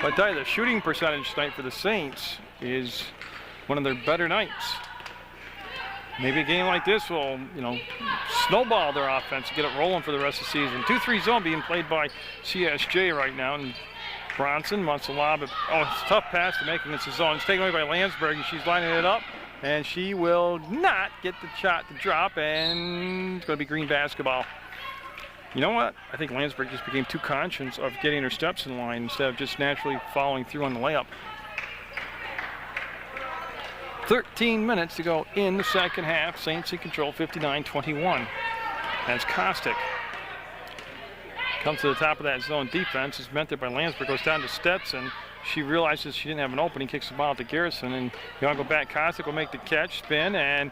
S2: But I tell you, the shooting percentage tonight for the Saints is one of their better nights. Maybe a game like this will, snowball their offense and get it rolling for the rest of the season. 2-3 zone being played by CSJ right now, and Bronson wants to lob it. Oh, it's a tough pass to make against the zone. It's taken away by Landsberg, and she's lining it up, and she will not get the shot to drop, and it's going to be green basketball. You know what? I think Landsberg just became too conscious of getting her steps in line instead of just naturally following through on the layup. 13 minutes to go in the second half. Saints in control, 59-21. As Kostick comes to the top of that zone defense, is meant there by Landsberg, goes down to Stetson. She realizes she didn't have an opening, kicks the ball out to Garrison, and you want to go back. Kostick will make the catch, spin, and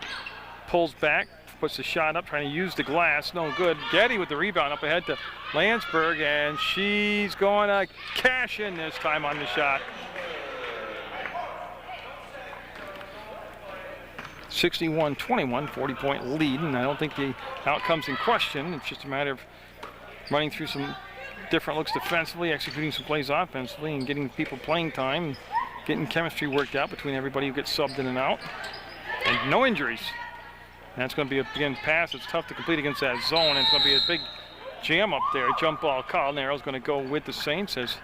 S2: pulls back, puts the shot up, trying to use the glass. No good. Getty with the rebound up ahead to Landsberg, and she's going to cash in this time on the shot. 61-21, 40-point lead, and I don't think the outcome's in question. It's just a matter of running through some different looks defensively, executing some plays offensively, and getting people playing time, getting chemistry worked out between everybody who gets subbed in and out, and no injuries. And that's going to be a again pass. It's tough to complete against that zone. It's going to be a big jam up there. Jump ball call, and the arrow's going to go with the Saints as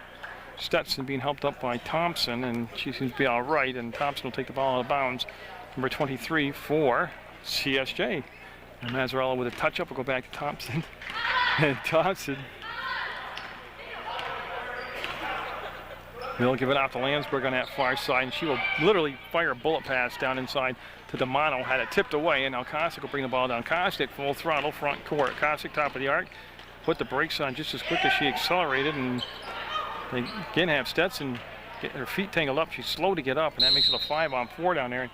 S2: Stetson being helped up by Thompson, and she seems to be all right, and Thompson will take the ball out of bounds. Number 23 for CSJ. And Mazzarella with a touch-up will go back to Thompson. And Thompson will give it off to Landsberg on that far side, and she will literally fire a bullet pass down inside to Damano. Had it tipped away, and now Kostick will bring the ball down. Kostick full throttle, front court. Kostick top of the arc, put the brakes on just as quick as she accelerated, and they again have Stetson get her feet tangled up. She's slow to get up, and that makes it a 5-on-4 down there.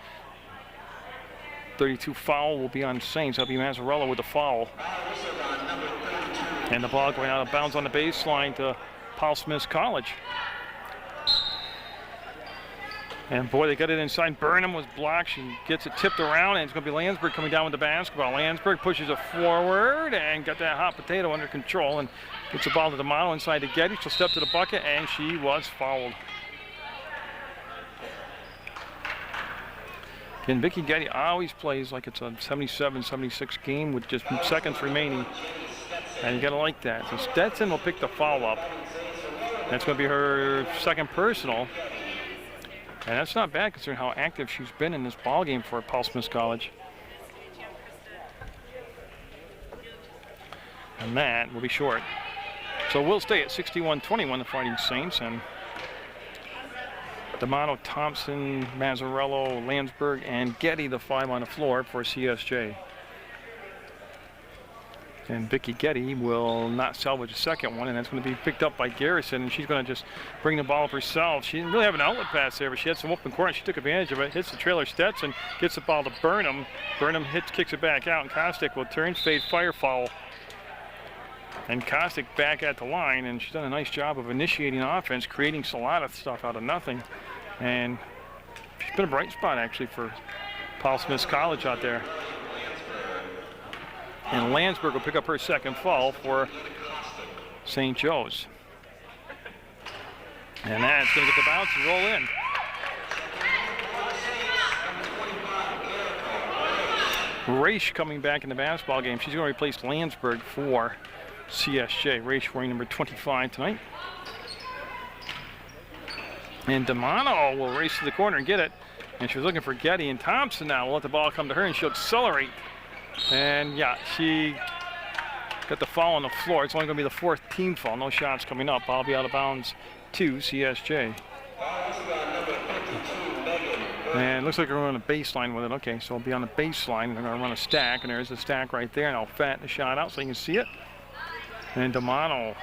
S2: 32 foul will be on Saints. That'll be Mazzarella with the foul. And the ball going out of bounds on the baseline to Paul Smith's College. And boy, they got it inside. Burnham was blocked. She gets it tipped around, and it's going to be Landsberg coming down with the basketball. Landsberg pushes it forward and got that hot potato under control and gets the ball to D'Amato inside to Getty. She'll step to the bucket, and she was fouled. Again, Vicky Getty always plays like it's a 77-76 game with just seconds remaining. And you got to like that. So Stetson will pick the foul up. That's going to be her second personal. And that's not bad considering how active she's been in this ball game for Paul Smith College. And that will be short. So we'll stay at 61-21, the Fighting Saints. And D'Amato, Thompson, Mazzarello, Landsberg, and Getty, the 5 on the floor for CSJ. And Vicky Getty will not salvage a second one, and that's going to be picked up by Garrison, and she's going to just bring the ball up herself. She didn't really have an outlet pass there, but she had some open court, and she took advantage of it. Hits the trailer Stetson, gets the ball to Burnham. Burnham kicks it back out, and Kostick will turn, fade, fire foul. And Kostick back at the line, and she's done a nice job of initiating offense, creating a lot of stuff out of nothing. And she's been a bright spot, actually, for Paul Smith College out there. And Landsberg will pick up her second foul for St. Joe's. And that's going to get the bounce and roll in. Raish coming back in the basketball game. She's going to replace Landsberg for CSJ. Raish wearing number 25 tonight. And D'Amato will race to the corner and get it. And she was looking for Getty, and Thompson now will let the ball come to her, and she'll accelerate. And yeah, she got the foul on the floor. It's only going to be the fourth team foul. No shots coming up. Ball will be out of bounds to CSJ. And it looks like we're going to run a baseline with it. Okay, so it'll be on the baseline, and they're going to run a stack, and there's a stack right there, and I'll fatten the shot out so you can see it. And D'Amato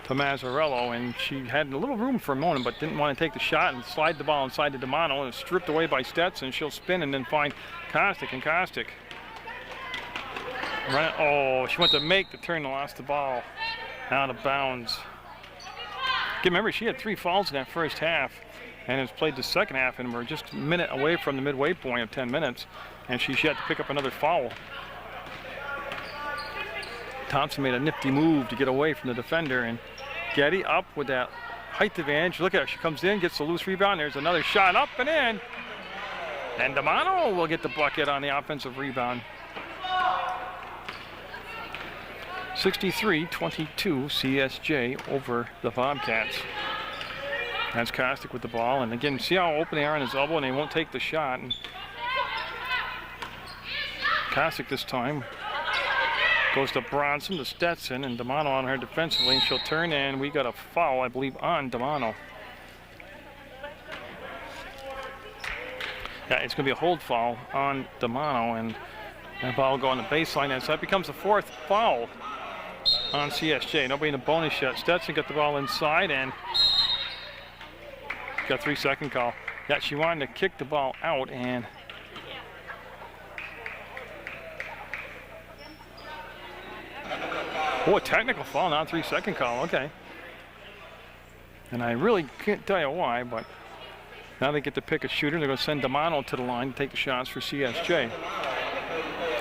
S2: to Mazzarello, and she had a little room for a moment, but didn't want to take the shot and slide the ball inside to D'Amato, and it's stripped away by Stetson. She'll spin and then find Kostick, and Kostick. Oh, she went to make the turn and lost the ball out of bounds. Remember, she had 3 fouls in that first half, and has played the second half, and we're just a minute away from the midway point of 10 minutes, and she had to pick up another foul. Thompson made a nifty move to get away from the defender, and Getty up with that height advantage. Look at her, she comes in, gets the loose rebound. There's another shot up and in. And D'Amato will get the bucket on the offensive rebound. 63-22 CSJ over the Bobcats. That's Kostick with the ball, and again, see how open they are on his elbow, and they won't take the shot. And Kostick this time goes to Bronson, to Stetson, and D'Amato on her defensively, and she'll turn, and we got a foul, I believe, on D'Amato. Yeah, it's going to be a hold foul on D'Amato, and that ball will go on the baseline, and so that becomes the 4th foul on CSJ. Nobody in the bonus yet. Stetson got the ball inside, and got 3-second call. Yeah, she wanted to kick the ball out, and a technical foul, not 3-second call, okay. And I really can't tell you why, but now they get to pick a shooter. They're going to send D'Amato to the line to take the shots for CSJ.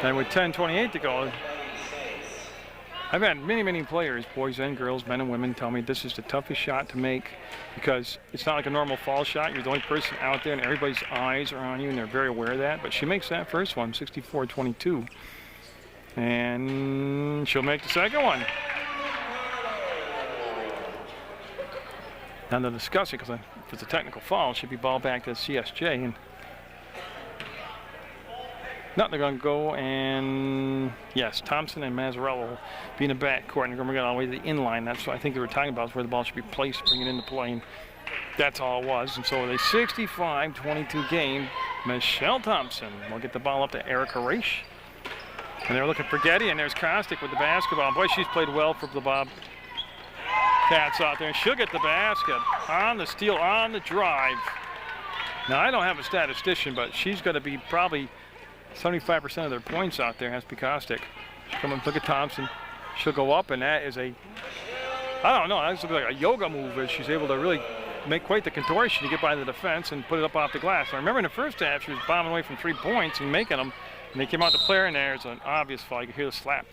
S2: And with 10:28 to go, I've had many players, boys and girls, men and women, tell me this is the toughest shot to make because it's not like a normal fall shot. You're the only person out there, and everybody's eyes are on you, and they're very aware of that. But she makes that first one, 64-22. And she'll make the second one. Now to discuss it, because if it's a technical foul, it should be ball back to CSJ. And no, they're going to go, and yes, Thompson and Mazzarello will be in the backcourt, and they're going to get all the way to the inline. That's what I think they were talking about, is where the ball should be placed, bring it into play. And that's all it was. And so with a 65-22 game, Michelle Thompson will get the ball up to Erica Raish. And they're looking for Getty, and there's Kostick with the basketball. Boy, she's played well for the Bobcats out there. And she'll get the basket on the steal, on the drive. Now, I don't have a statistician, but she's going to be probably 75% of their points out there has to be Kostick. She'll come and look at Thompson. She'll go up, and that is a, I don't know, that looks like a yoga move as she's able to really make quite the contortion to get by the defense and put it up off the glass. I remember in the first half, she was bombing away from 3 points and making them, and they came out to play her, and there's an obvious foul. You can hear the slap.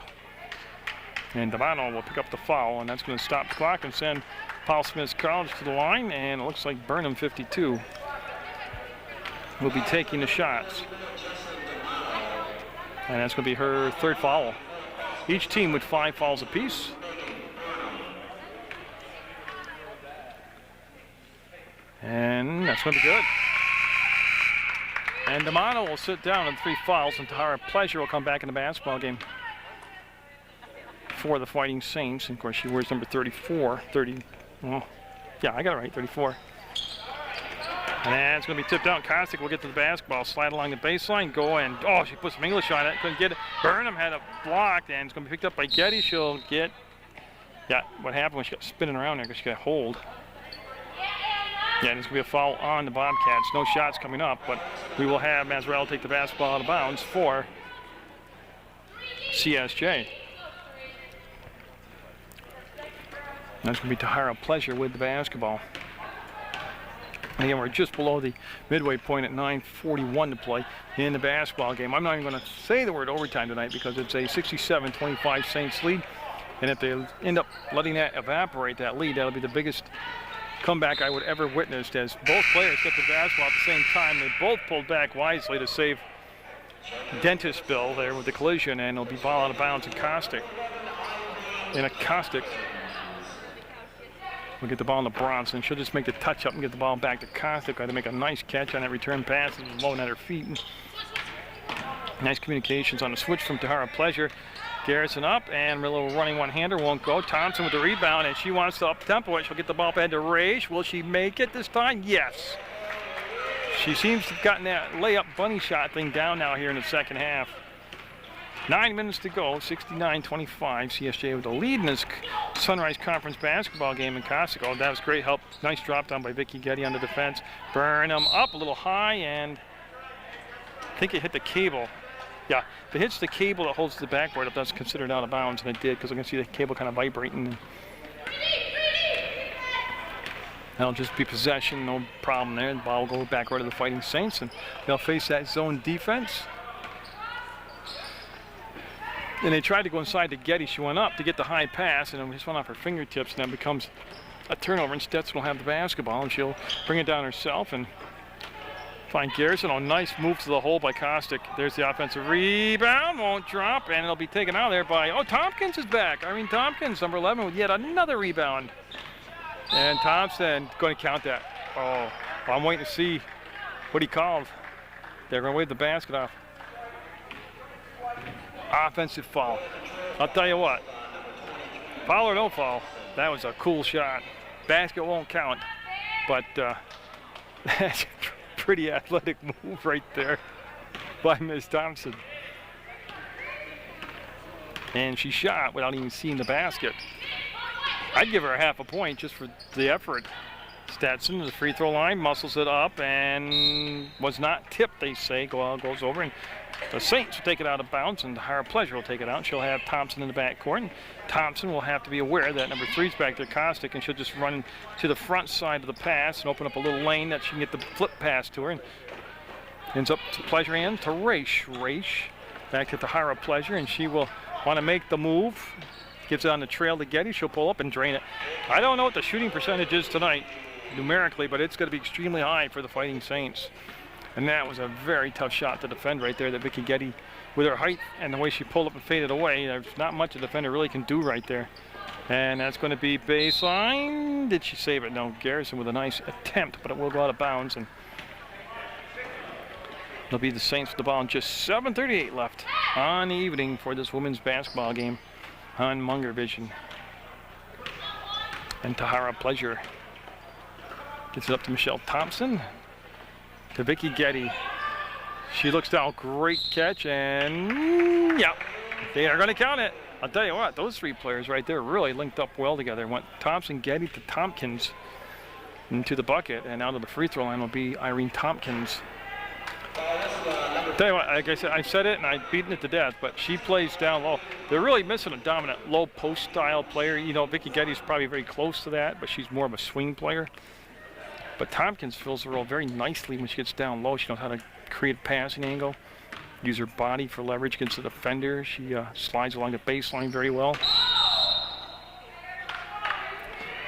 S2: And Devano will pick up the foul, and that's going to stop the clock and send Paul Smith's College to the line, and it looks like Burnham 52 will be taking the shots. And that's going to be her 3rd foul. Each team with 5 fouls apiece. And that's going to be good. And Devano will sit down in 3 fouls, and Tahara Pleasure will come back in the basketball game for the Fighting Saints. And of course, she wears number 34. Well, yeah, I got it right, 34. And it's going to be tipped out. Kostic will get to the basketball, slide along the baseline, go and, oh, she put some English on it, couldn't get it. Burnham had it blocked, and it's going to be picked up by Getty. She'll get, yeah, what happened when she got spinning around there because she got hold. Yeah, there's going to be a foul on the Bobcats. No shots coming up, but we will have Mazzarella take the basketball out of bounds for CSJ. That's going to be Tahara Pleasure with the basketball. And again, we're just below the midway point at 9:41 to play in the basketball game. I'm not even going to say the word overtime tonight because it's a 67-25 Saints lead. And if they end up letting that evaporate, that lead, that'll be the biggest comeback I would ever witnessed, as both players get the basketball at the same time. They both pulled back wisely to save Dentist Bill there with the collision, and it'll be ball out of bounds and Kostic. And a Kostic will get the ball to Bronson. She'll just make the touch up and get the ball back to Kostic. Got to make a nice catch on that return pass. It was low at her feet. Nice communications on the switch from Tahara Pleasure. Garrison up, and a little running one-hander won't go. Thompson with the rebound, and she wants to up-tempo it. She'll get the ball back to Raish. Will she make it this time? Yes. She seems to have gotten that layup bunny shot thing down now here in the second half. 9 minutes to go, 69-25. CSJ with the lead in this Sunrise Conference basketball game in Kostic. Oh, that was great help. Nice drop down by Vicky Getty on the defense. Burnham up a little high, and I think it hit the cable. Yeah, if it hits the cable that holds the backboard up, that's considered out of bounds, and it did, because I can see the cable kind of vibrating. That'll just be possession, no problem there. The ball will go back right to the Fighting Saints, and they'll face that zone defense. And they tried to go inside to Getty. She went up to get the high pass, and it just went off her fingertips, and then becomes a turnover, and Stetson will have the basketball, and she'll bring it down herself and find Garrison. Oh, nice move to the hole by Kostic. There's the offensive rebound. Won't drop, and it'll be taken out there by, oh, Tompkins is back. Irene Tompkins, number 11, with yet another rebound. And Thompson going to count that. Oh, well, I'm waiting to see what he called. They're going to wave the basket off. Offensive foul. I'll tell you what, foul or no foul, that was a cool shot. Basket won't count, but that's a pretty athletic move right there by Ms. Thompson. And she shot without even seeing the basket. I'd give her a half a point just for the effort. Stetson, the free throw line, muscles it up and was not tipped, they say. Goes over, and the Saints will take it out of bounds, and Tahara Pleasure will take it out. She'll have Thompson in the backcourt, and Thompson will have to be aware that number 3's back there, Kostic, and she'll just run to the front side of the pass and open up a little lane that she can get the flip pass to her. And ends up to Pleasure and to Raish. Raish back to Tahara Pleasure, and she will want to make the move. Gives it on the trail to Getty. She'll pull up and drain it. I don't know what the shooting percentage is tonight numerically, but it's going to be extremely high for the Fighting Saints. And that was a very tough shot to defend right there that Vicky Getty, with her height and the way she pulled up and faded away, there's not much a defender really can do right there. And that's going to be baseline. Did she save it? No. Garrison with a nice attempt, but it will go out of bounds. And it'll be the Saints with the ball, and just 7:38 left on the evening for this women's basketball game on Munger Vision. And Tahara Pleasure gets it up to Michelle Thompson. To Vicky Getty. She looks down, great catch, and yeah, they are going to count it. I'll tell you what, those 3 players right there really linked up well together. Went Thompson, Getty to Tompkins into the bucket, and out of the free throw line will be Irene Tompkins. I'll tell you what, like I said, I said it and I've beaten it to death, but she plays down low. They're really missing a dominant low post style player. You know, Vicky Getty's probably very close to that, but she's more of a swing player. But Tompkins fills the role very nicely when she gets down low. She knows how to create a passing angle, use her body for leverage against the defender. She slides along the baseline very well.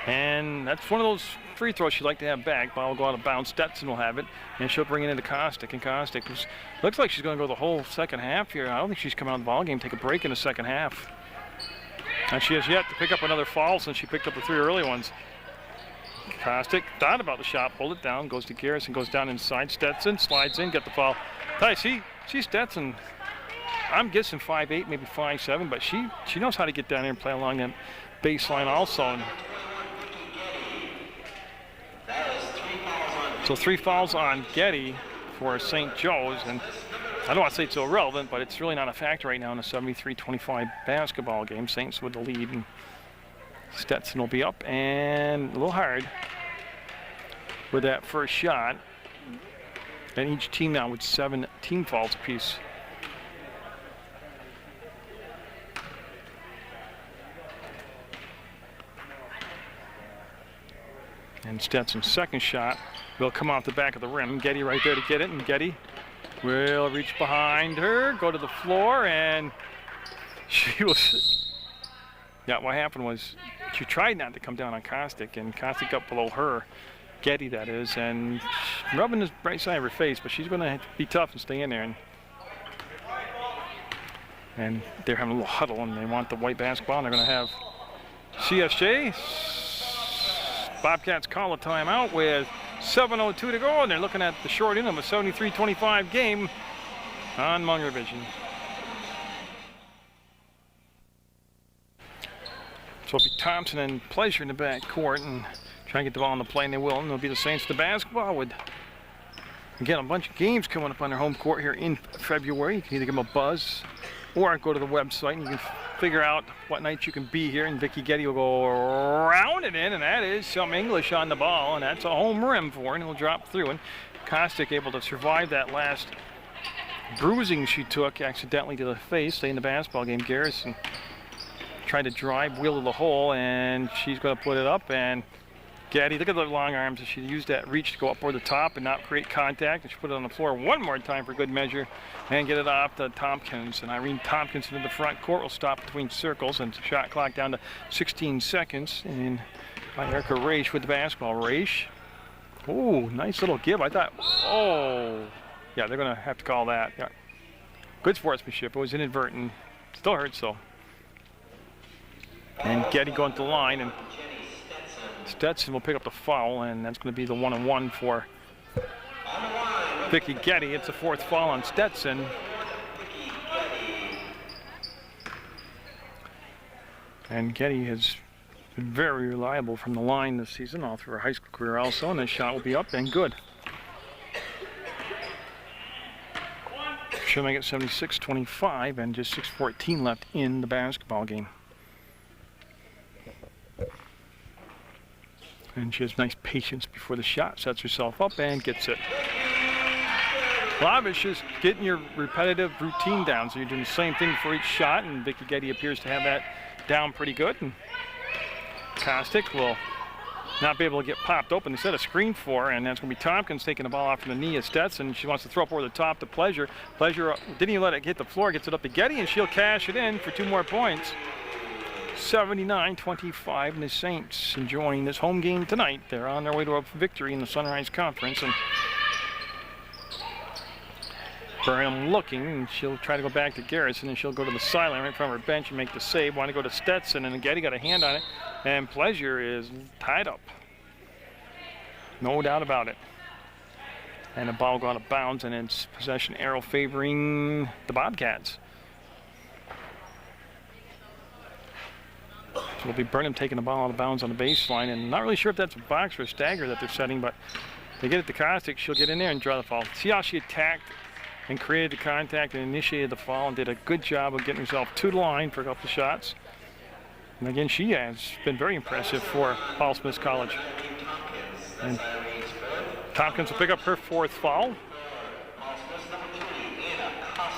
S2: And that's one of those free throws she'd like to have back. Ball will go out of bounds. Stetson will have it, and she'll bring it into Kostick. And Kostick looks like she's going to go the whole second half here. I don't think she's coming out of the ball game, take a break in the second half. And she has yet to pick up another foul since she picked up the 3 early ones. Kostick thought about the shot, pulled it down, goes to Garrison, goes down inside. Stetson slides in, get the foul. Ty, see Stetson. I'm guessing 5'8", maybe 5'7", but she knows how to get down there and play along that baseline also. And so 3 fouls on Getty for St. Joe's, and I don't want to say it's irrelevant, but it's really not a factor right now in a 73-25 basketball game. Saints with the lead, and Stetson will be up and a little hard with that first shot. And each team now with 7 team fouls apiece. And Stetson's second shot will come off the back of the rim. Getty right there to get it, and Getty will reach behind her, go to the floor, and she was... Yeah, what happened was she tried not to come down on Kostick, and Kostick got below her, Getty that is, and rubbing the right side of her face, but she's going to be tough and stay in there. And they're having a little huddle, and they want the white basketball, and they're going to have CSJ. Bobcats call a timeout with 7:02 to go, and they're looking at the short end of a 73-25 game on Munger Vision. So it'll be Thompson and Pleasure in the back court and try and get the ball in the play, and they will. And it'll be the Saints to basketball with, again, a bunch of games coming up on their home court here in February. You can either give them a buzz or go to the website and you can figure out what nights you can be here. And Vicky Getty will go round it in, and that is some English on the ball, and that's a home rim for her, and it'll drop through. And Kostick able to survive that last bruising she took accidentally to the face, stay in the basketball game. Garrison tried to drive, wheel to the hole, and she's going to put it up. And Getty, look at the long arms. She used that reach to go up over the top and not create contact. And she put it on the floor one more time for good measure and get it off to Tompkins. And Irene Tompkins into the front court will stop between circles, and shot clock down to 16 seconds. And by Erica Raish with the basketball. Raish. Oh, nice little give. I thought, oh, yeah, they're going to have to call that. Yeah. Good sportsmanship. It was inadvertent. Still hurts, though. And Getty going to the line, and Stetson will pick up the foul, and that's going to be the 1-on-1 for Vicky Getty. It's a 4th foul on Stetson. And Getty has been very reliable from the line this season, all through her high school career also, and this shot will be up and good. She'll make it 76-25, and just 6:14 left in the basketball game. And she has nice patience before the shot, sets herself up and gets it. A lot of it's just getting your repetitive routine down, so you're doing the same thing for each shot, and Vicky Getty appears to have that down pretty good. And Kostick will not be able to get popped open. They set a screen for her, and that's going to be Tompkins taking the ball off from the knee of Stetson. She wants to throw up over the top to Pleasure. Pleasure didn't even let it hit the floor, gets it up to Getty, and she'll cash it in for 2 more points. 79-25, and the Saints enjoying this home game tonight. They're on their way to a victory in the Sunrise Conference. And Burnham looking, and she'll try to go back to Garrison, and she'll go to the sideline right from her bench and make the save. Want to go to Stetson, and Getty got a hand on it, and Pleasure is tied up. No doubt about it. And the ball will go out of bounds, and it's possession arrow favoring the Bobcats. So it'll be Burnham taking the ball out of bounds on the baseline, and not really sure if that's a box or a stagger that they're setting, but they get it to Kostick. She'll get in there and draw the foul. See how she attacked and created the contact and initiated the foul and did a good job of getting herself to the line for a couple of shots. And again, she has been very impressive for Paul Smith College. And Tompkins will pick up her 4th foul.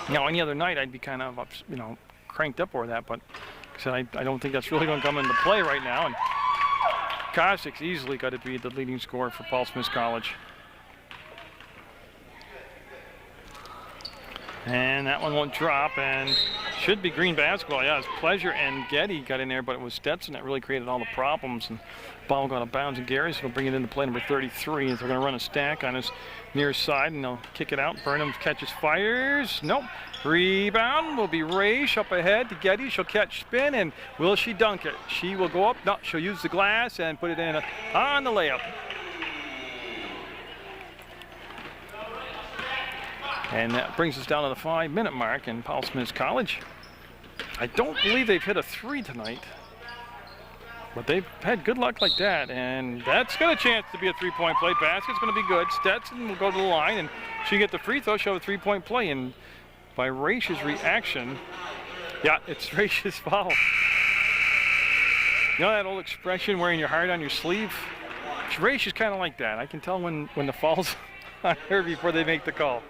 S2: Now, any other night, I'd be kind of, cranked up over that, but I don't think that's really going to come into play right now. And Kostik's easily got to be the leading scorer for Paul Smith College. And that one won't drop, and should be green basketball. Yeah, it's Pleasure and Getty got in there, but it was Stetson that really created all the problems. And ball got out of bounds, and Garrison will bring it into play, number 33. And they're going to run a stack on his near side, and they'll kick it out. Burnham catches, fires. Nope. Rebound will be Raish up ahead to Getty. She'll catch spin, and will she dunk it? She will go up. No, she'll use the glass and put it in on the layup. And that brings us down to the 5-minute mark in Paul Smith College. I don't believe they've hit a 3 tonight, but they've had good luck like that, and that's got a chance to be a 3-point play. Basket's going to be good. Stetson will go to the line, and she get the free throw. She'll have a 3-point play, and by Raish's reaction, yeah, it's Raish's foul. You know that old expression, wearing your heart on your sleeve? Raish is kind of like that. I can tell when the foul's on her before they make the call.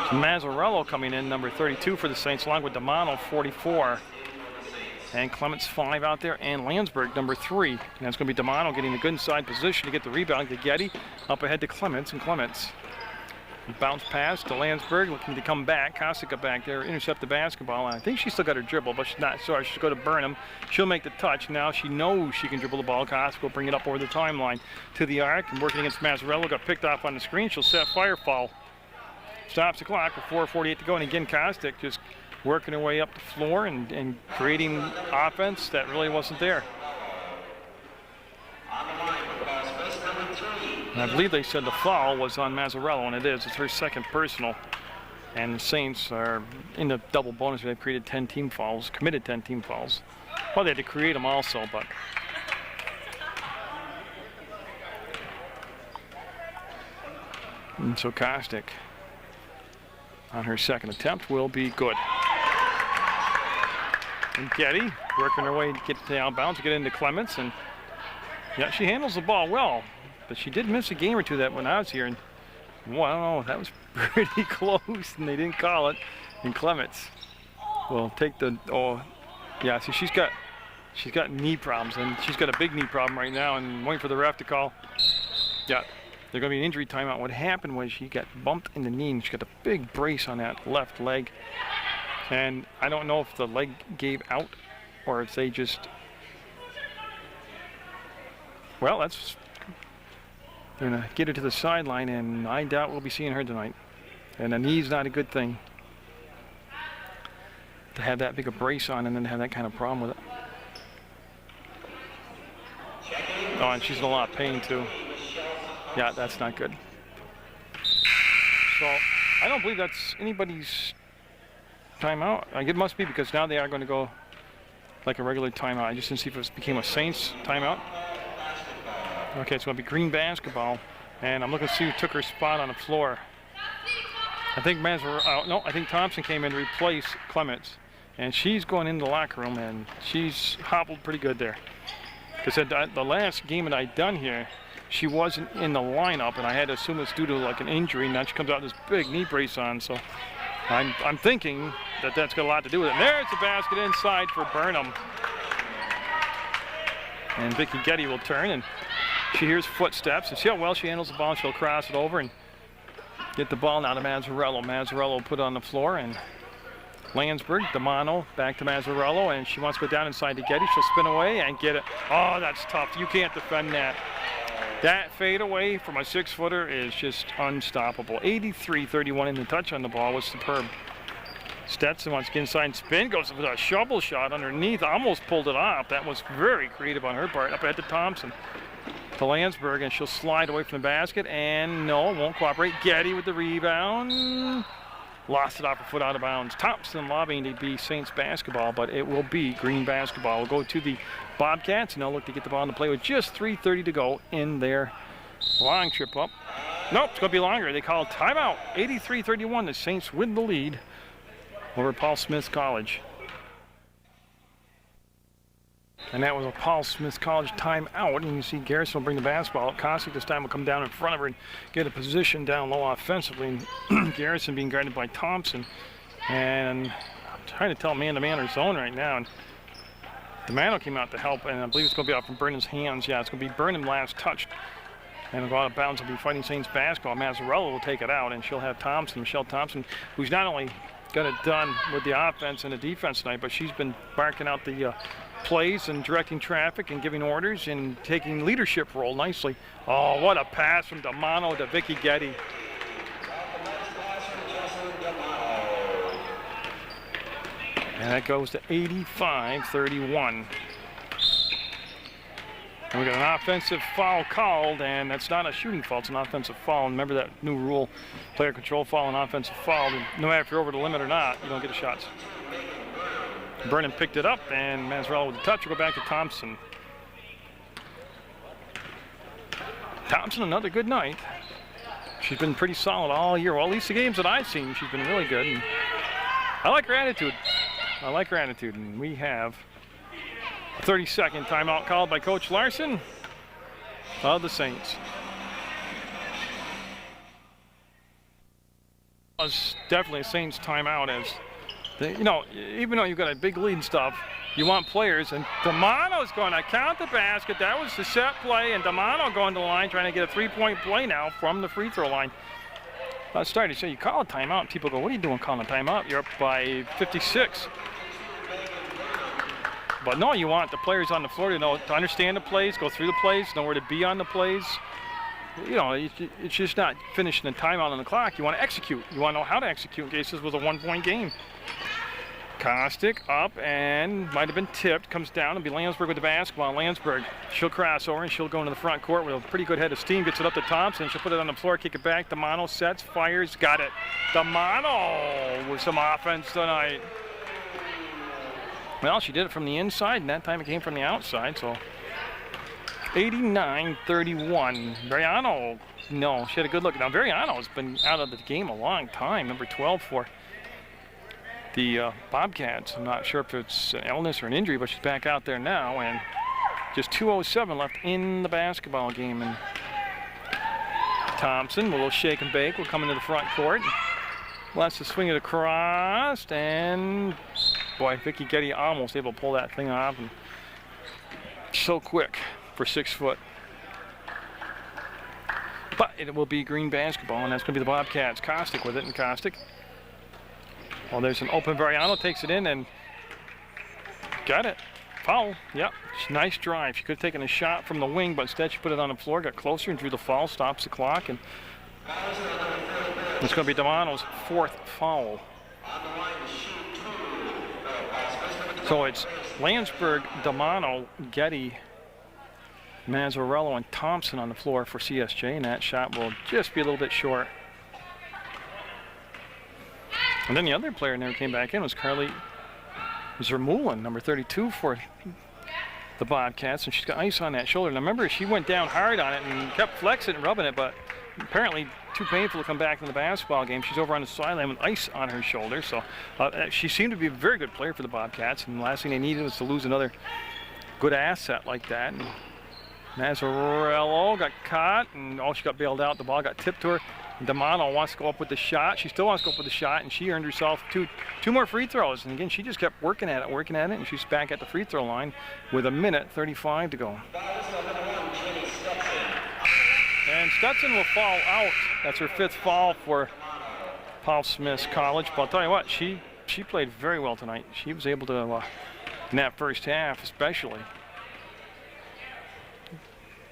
S2: Mazzarello coming in, number 32 for the Saints, along with Damano, 44. And Clements, 5 out there, and Landsberg, number 3. And that's going to be Damano getting a good inside position to get the rebound to Getty. Up ahead to Clements, and Clements. Bounce pass to Landsberg, looking to come back. Kostika back there, intercept the basketball. And I think she's still got her dribble, but she's not. Sorry, she'll go to Burnham. She'll make the touch. Now she knows she can dribble the ball. Kostika will bring it up over the timeline to the arc. And working against Mazzarello, got picked off on the screen. She'll set fire foul. Stops the clock with 4:48 to go. And again, Kostik just working her way up the floor and creating offense that really wasn't there. And I believe they said the foul was on Mazzarello, and it is. It's her second personal. And the Saints are in the double bonus. They've created 10 team fouls, committed 10 team fouls. Well, they had to create them also, but. And so Kostik, on her second attempt, will be good. And Getty working her way to get to outbounds to get into Clements, and yeah, she handles the ball well, but she did miss a game or two that when I was here, and well, I don't know, that was pretty close, and they didn't call it. And Clements will take the yeah. See, she's got knee problems, and she's got a big knee problem right now, and waiting for the ref to call. Yeah. There's going to be an injury timeout. What happened was she got bumped in the knee, and she got a big brace on that left leg. And I don't know if the leg gave out or if they just... Well, they're going to get her to the sideline, and I doubt we'll be seeing her tonight. And a knee's not a good thing. To have that big a brace on and then have that kind of problem with it. Oh, and she's in a lot of pain, too. Yeah, that's not good. So I don't believe that's anybody's timeout. It must be, because now they are going to go like a regular timeout. I just didn't see if it became a Saints timeout. Okay, it's going to be green basketball, and I'm looking to see who took her spot on the floor. I think I think Thompson came in to replace Clements, and she's going in the locker room, and she's hobbled pretty good there. Because the last game that I'd done here, she wasn't in the lineup, and I had to assume it's due to like an injury. Now she comes out with this big knee brace on, so I'm thinking that's got a lot to do with it. And there's the basket inside for Burnham. And Vicky Getty will turn, and she hears footsteps, and see how well she handles the ball. She'll cross it over and get the ball now to Mazzarello. Mazzarello will put it on the floor, and Landsberg, Damano, back to Mazzarello, and she wants to go down inside to Getty. She'll spin away and get it. Oh, that's tough. You can't defend that. That fade away from a 6-footer is just unstoppable. 83-31, and the touch on the ball was superb. Stetson wants to get inside and spin, goes with a shovel shot underneath, almost pulled it off. That was very creative on her part. Up ahead to Thompson, to Landsberg, and she'll slide away from the basket, and no, won't cooperate. Getty with the rebound. Lost it off her foot out of bounds. Thompson lobbying to be Saints basketball, but it will be green basketball. We'll go to the Bobcats, and they'll look to get the ball into play with just 3:30 to go in their long trip up. Nope, it's going to be longer. They call timeout. 83-31. The Saints win the lead over Paul Smith College. And that was a Paul Smith College timeout. And you see Garrison will bring the basketball up. Kostik this time will come down in front of her and get a position down low offensively. And Garrison being guarded by Thompson. And I'm trying to tell man-to-man or zone right now. And Domano came out to help, and I believe it's going to be out from Burnham's hands. Yeah, it's going to be Burnham last touched. And it'll go out of bounds. It'll be Fighting Saints basketball. Mazzarella will take it out, and she'll have Thompson, Michelle Thompson, who's not only got it done with the offense and the defense tonight, but she's been barking out the plays and directing traffic and giving orders and taking leadership role nicely. Oh, what a pass from Domano to Vicky Getty. And that goes to 85-31. And we got an offensive foul called, and that's not a shooting foul, it's an offensive foul. And remember that new rule, player control foul and offensive foul. No matter if you're over the limit or not, you don't get a shot. Burnham picked it up, and Mazzarella with the touch will go back to Thompson. Thompson, another good night. She's been pretty solid all year. Well, at least the games that I've seen, she's been really good. And I like her attitude. I like her attitude, and we have a 30-second timeout called by Coach Larson of the Saints. It was definitely a Saints timeout, as you know, even though you've got a big lead and stuff, you want players, and Domano's going to count the basket. That was the set play, and Domano going to the line trying to get a three-point play now from the free throw line. I started to say, you call a timeout, and people go, what are you doing calling a timeout? You're up by 56. But no, you want the players on the floor to know, to understand the plays, go through the plays, know where to be on the plays. You know, it's just not finishing the timeout on the clock. You want to execute. You want to know how to execute in case this was a one-point game. Kostick up and might have been tipped. Comes down. It'll be Landsberg with the basketball. Landsberg, she'll cross over and she'll go into the front court with a pretty good head of steam. Gets it up to Thompson. She'll put it on the floor, kick it back. Domano sets, fires, got it. Domano with some offense tonight. Well, she did it from the inside, and that time it came from the outside, so 89-31. Veriano, no, she had a good look. Now, Veriano's been out of the game a long time, number 12 for the Bobcats. I'm not sure if it's an illness or an injury, but she's back out there now, and just 2:07 left in the basketball game. And Thompson, a little shake and bake, will come into the front court. Wants to swing it across, and boy, Vicky Getty almost able to pull that thing off, and so quick for 6 foot. But it will be green basketball, and that's going to be the Bobcats. Kostick with it, and Kostick. Well, there's an open. Veriano takes it in and got it. Foul. Yep. Nice drive. She could have taken a shot from the wing, but instead she put it on the floor, got closer, and drew the foul, stops the clock, and it's going to be Domano's 4th foul. So it's Landsberg, Domano, Getty, Mazzarello, and Thompson on the floor for CSJ, and that shot will just be a little bit short. And then the other player never came back in was Carly Zermulin, number 32 for the Bobcats, and she's got ice on that shoulder. Now remember, she went down hard on it and kept flexing and rubbing it, but apparently too painful to come back in the basketball game. She's over on the sideline with ice on her shoulder, so she seemed to be a very good player for the Bobcats, and the last thing they needed was to lose another good asset like that. And Mazzarello got caught, and she got bailed out. The ball got tipped to her. Domano wants to go up with the shot. She still wants to go up with the shot, and she earned herself two more free throws. And again, she just kept working at it, and she's back at the free throw line with 1:35 to go. And Stetson will fall out. That's her 5th foul for Paul Smith's College. But I'll tell you what, she played very well tonight. She was able to, in that first half especially,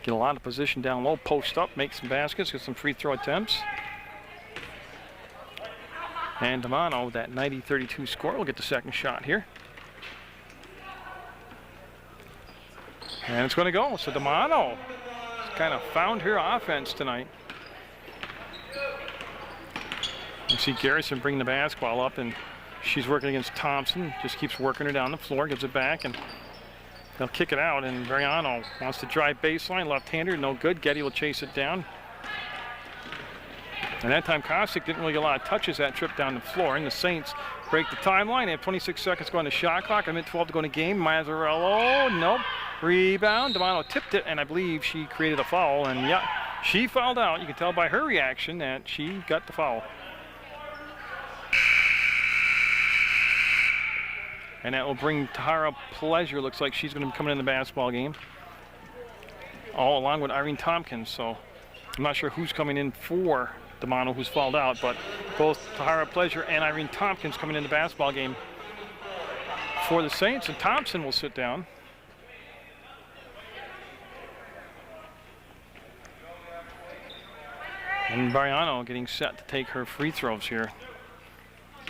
S2: get a lot of position down low, post up, make some baskets, get some free throw attempts. And Domano, that 90-32 score, will get the second shot here. And it's going to go. So Domano kind of found her offense tonight. You see Garrison bring the basketball up, and she's working against Thompson. Just keeps working her down the floor, gives it back, and they'll kick it out. And Veriano wants to drive baseline, left-hander, no good. Getty will chase it down. And that time, Kostick didn't really get a lot of touches that trip down the floor. And the Saints break the timeline. They have 26 seconds going to shot clock. 1:12 to go in the game. Mazzarello, nope. Rebound. Domano tipped it, and I believe she created a foul. And yeah, she fouled out. You can tell by her reaction that she got the foul. And that will bring Tahara Pleasure. Looks like she's going to be coming in the basketball game, all along with Irene Tompkins. So I'm not sure who's coming in for Damano, who's fouled out, but both Tahara Pleasure and Irene Tompkins coming in the basketball game for the Saints. And Thompson will sit down. And Variano getting set to take her free throws here.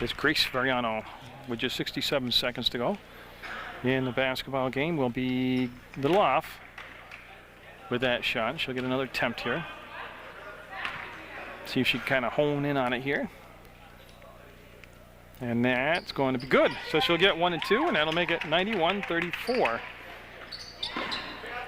S2: It's Grace Variano with just 67 seconds to go in the basketball game. Will be a little off with that shot. She'll get another attempt here. See if she can kind of hone in on it here. And that's going to be good. So she'll get 1 and 2, and that'll make it 91-34.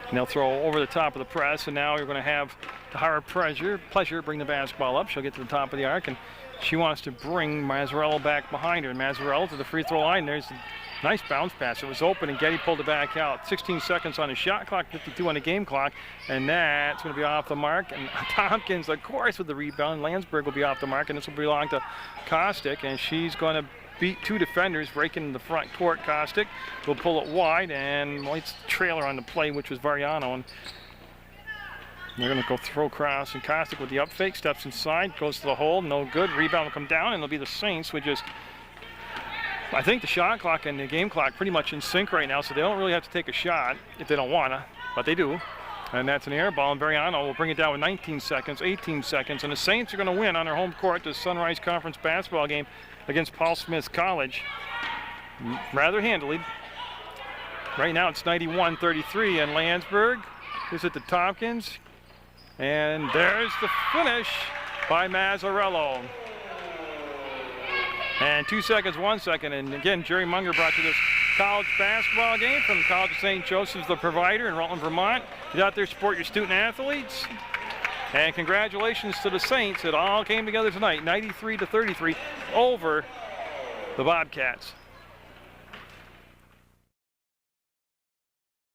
S2: And they'll throw over the top of the press, and now you're going to have Tahara Pleasure bring the basketball up. She'll get to the top of the arc, and she wants to bring Mazzarello back behind her. And Mazzarello to the free throw line. There's a nice bounce pass. It was open, and Getty pulled it back out. 16 seconds on the shot clock, 52 on the game clock, and that's going to be off the mark. And Tompkins, of course, with the rebound. Landsberg will be off the mark, and this will belong to Kostick, and she's going to beat 2 defenders, breaking the front court. Kostick will pull it wide, and White's trailer on the play, which was Variano. And they're going to go throw cross, and Kostick with the up fake, steps inside, goes to the hole, no good. Rebound will come down, and it'll be the Saints, which is, I think the shot clock and the game clock pretty much in sync right now, so they don't really have to take a shot if they don't want to, but they do. And that's an air ball, and Variano will bring it down with 19 seconds, 18 seconds, and the Saints are going to win on their home court the Sunrise Conference basketball game against Paul Smith College rather handily. Right now it's 91-33, and Landsberg is at the Tompkins. And there's the finish by Mazzarello. And 2 seconds, 1 second. And again, Jerry Munger brought you this college basketball game from the College of St. Joseph's, the provider in Rutland, Vermont. Get out there, support your student athletes. And congratulations to the Saints. It all came together tonight, 93-33 over the Bobcats.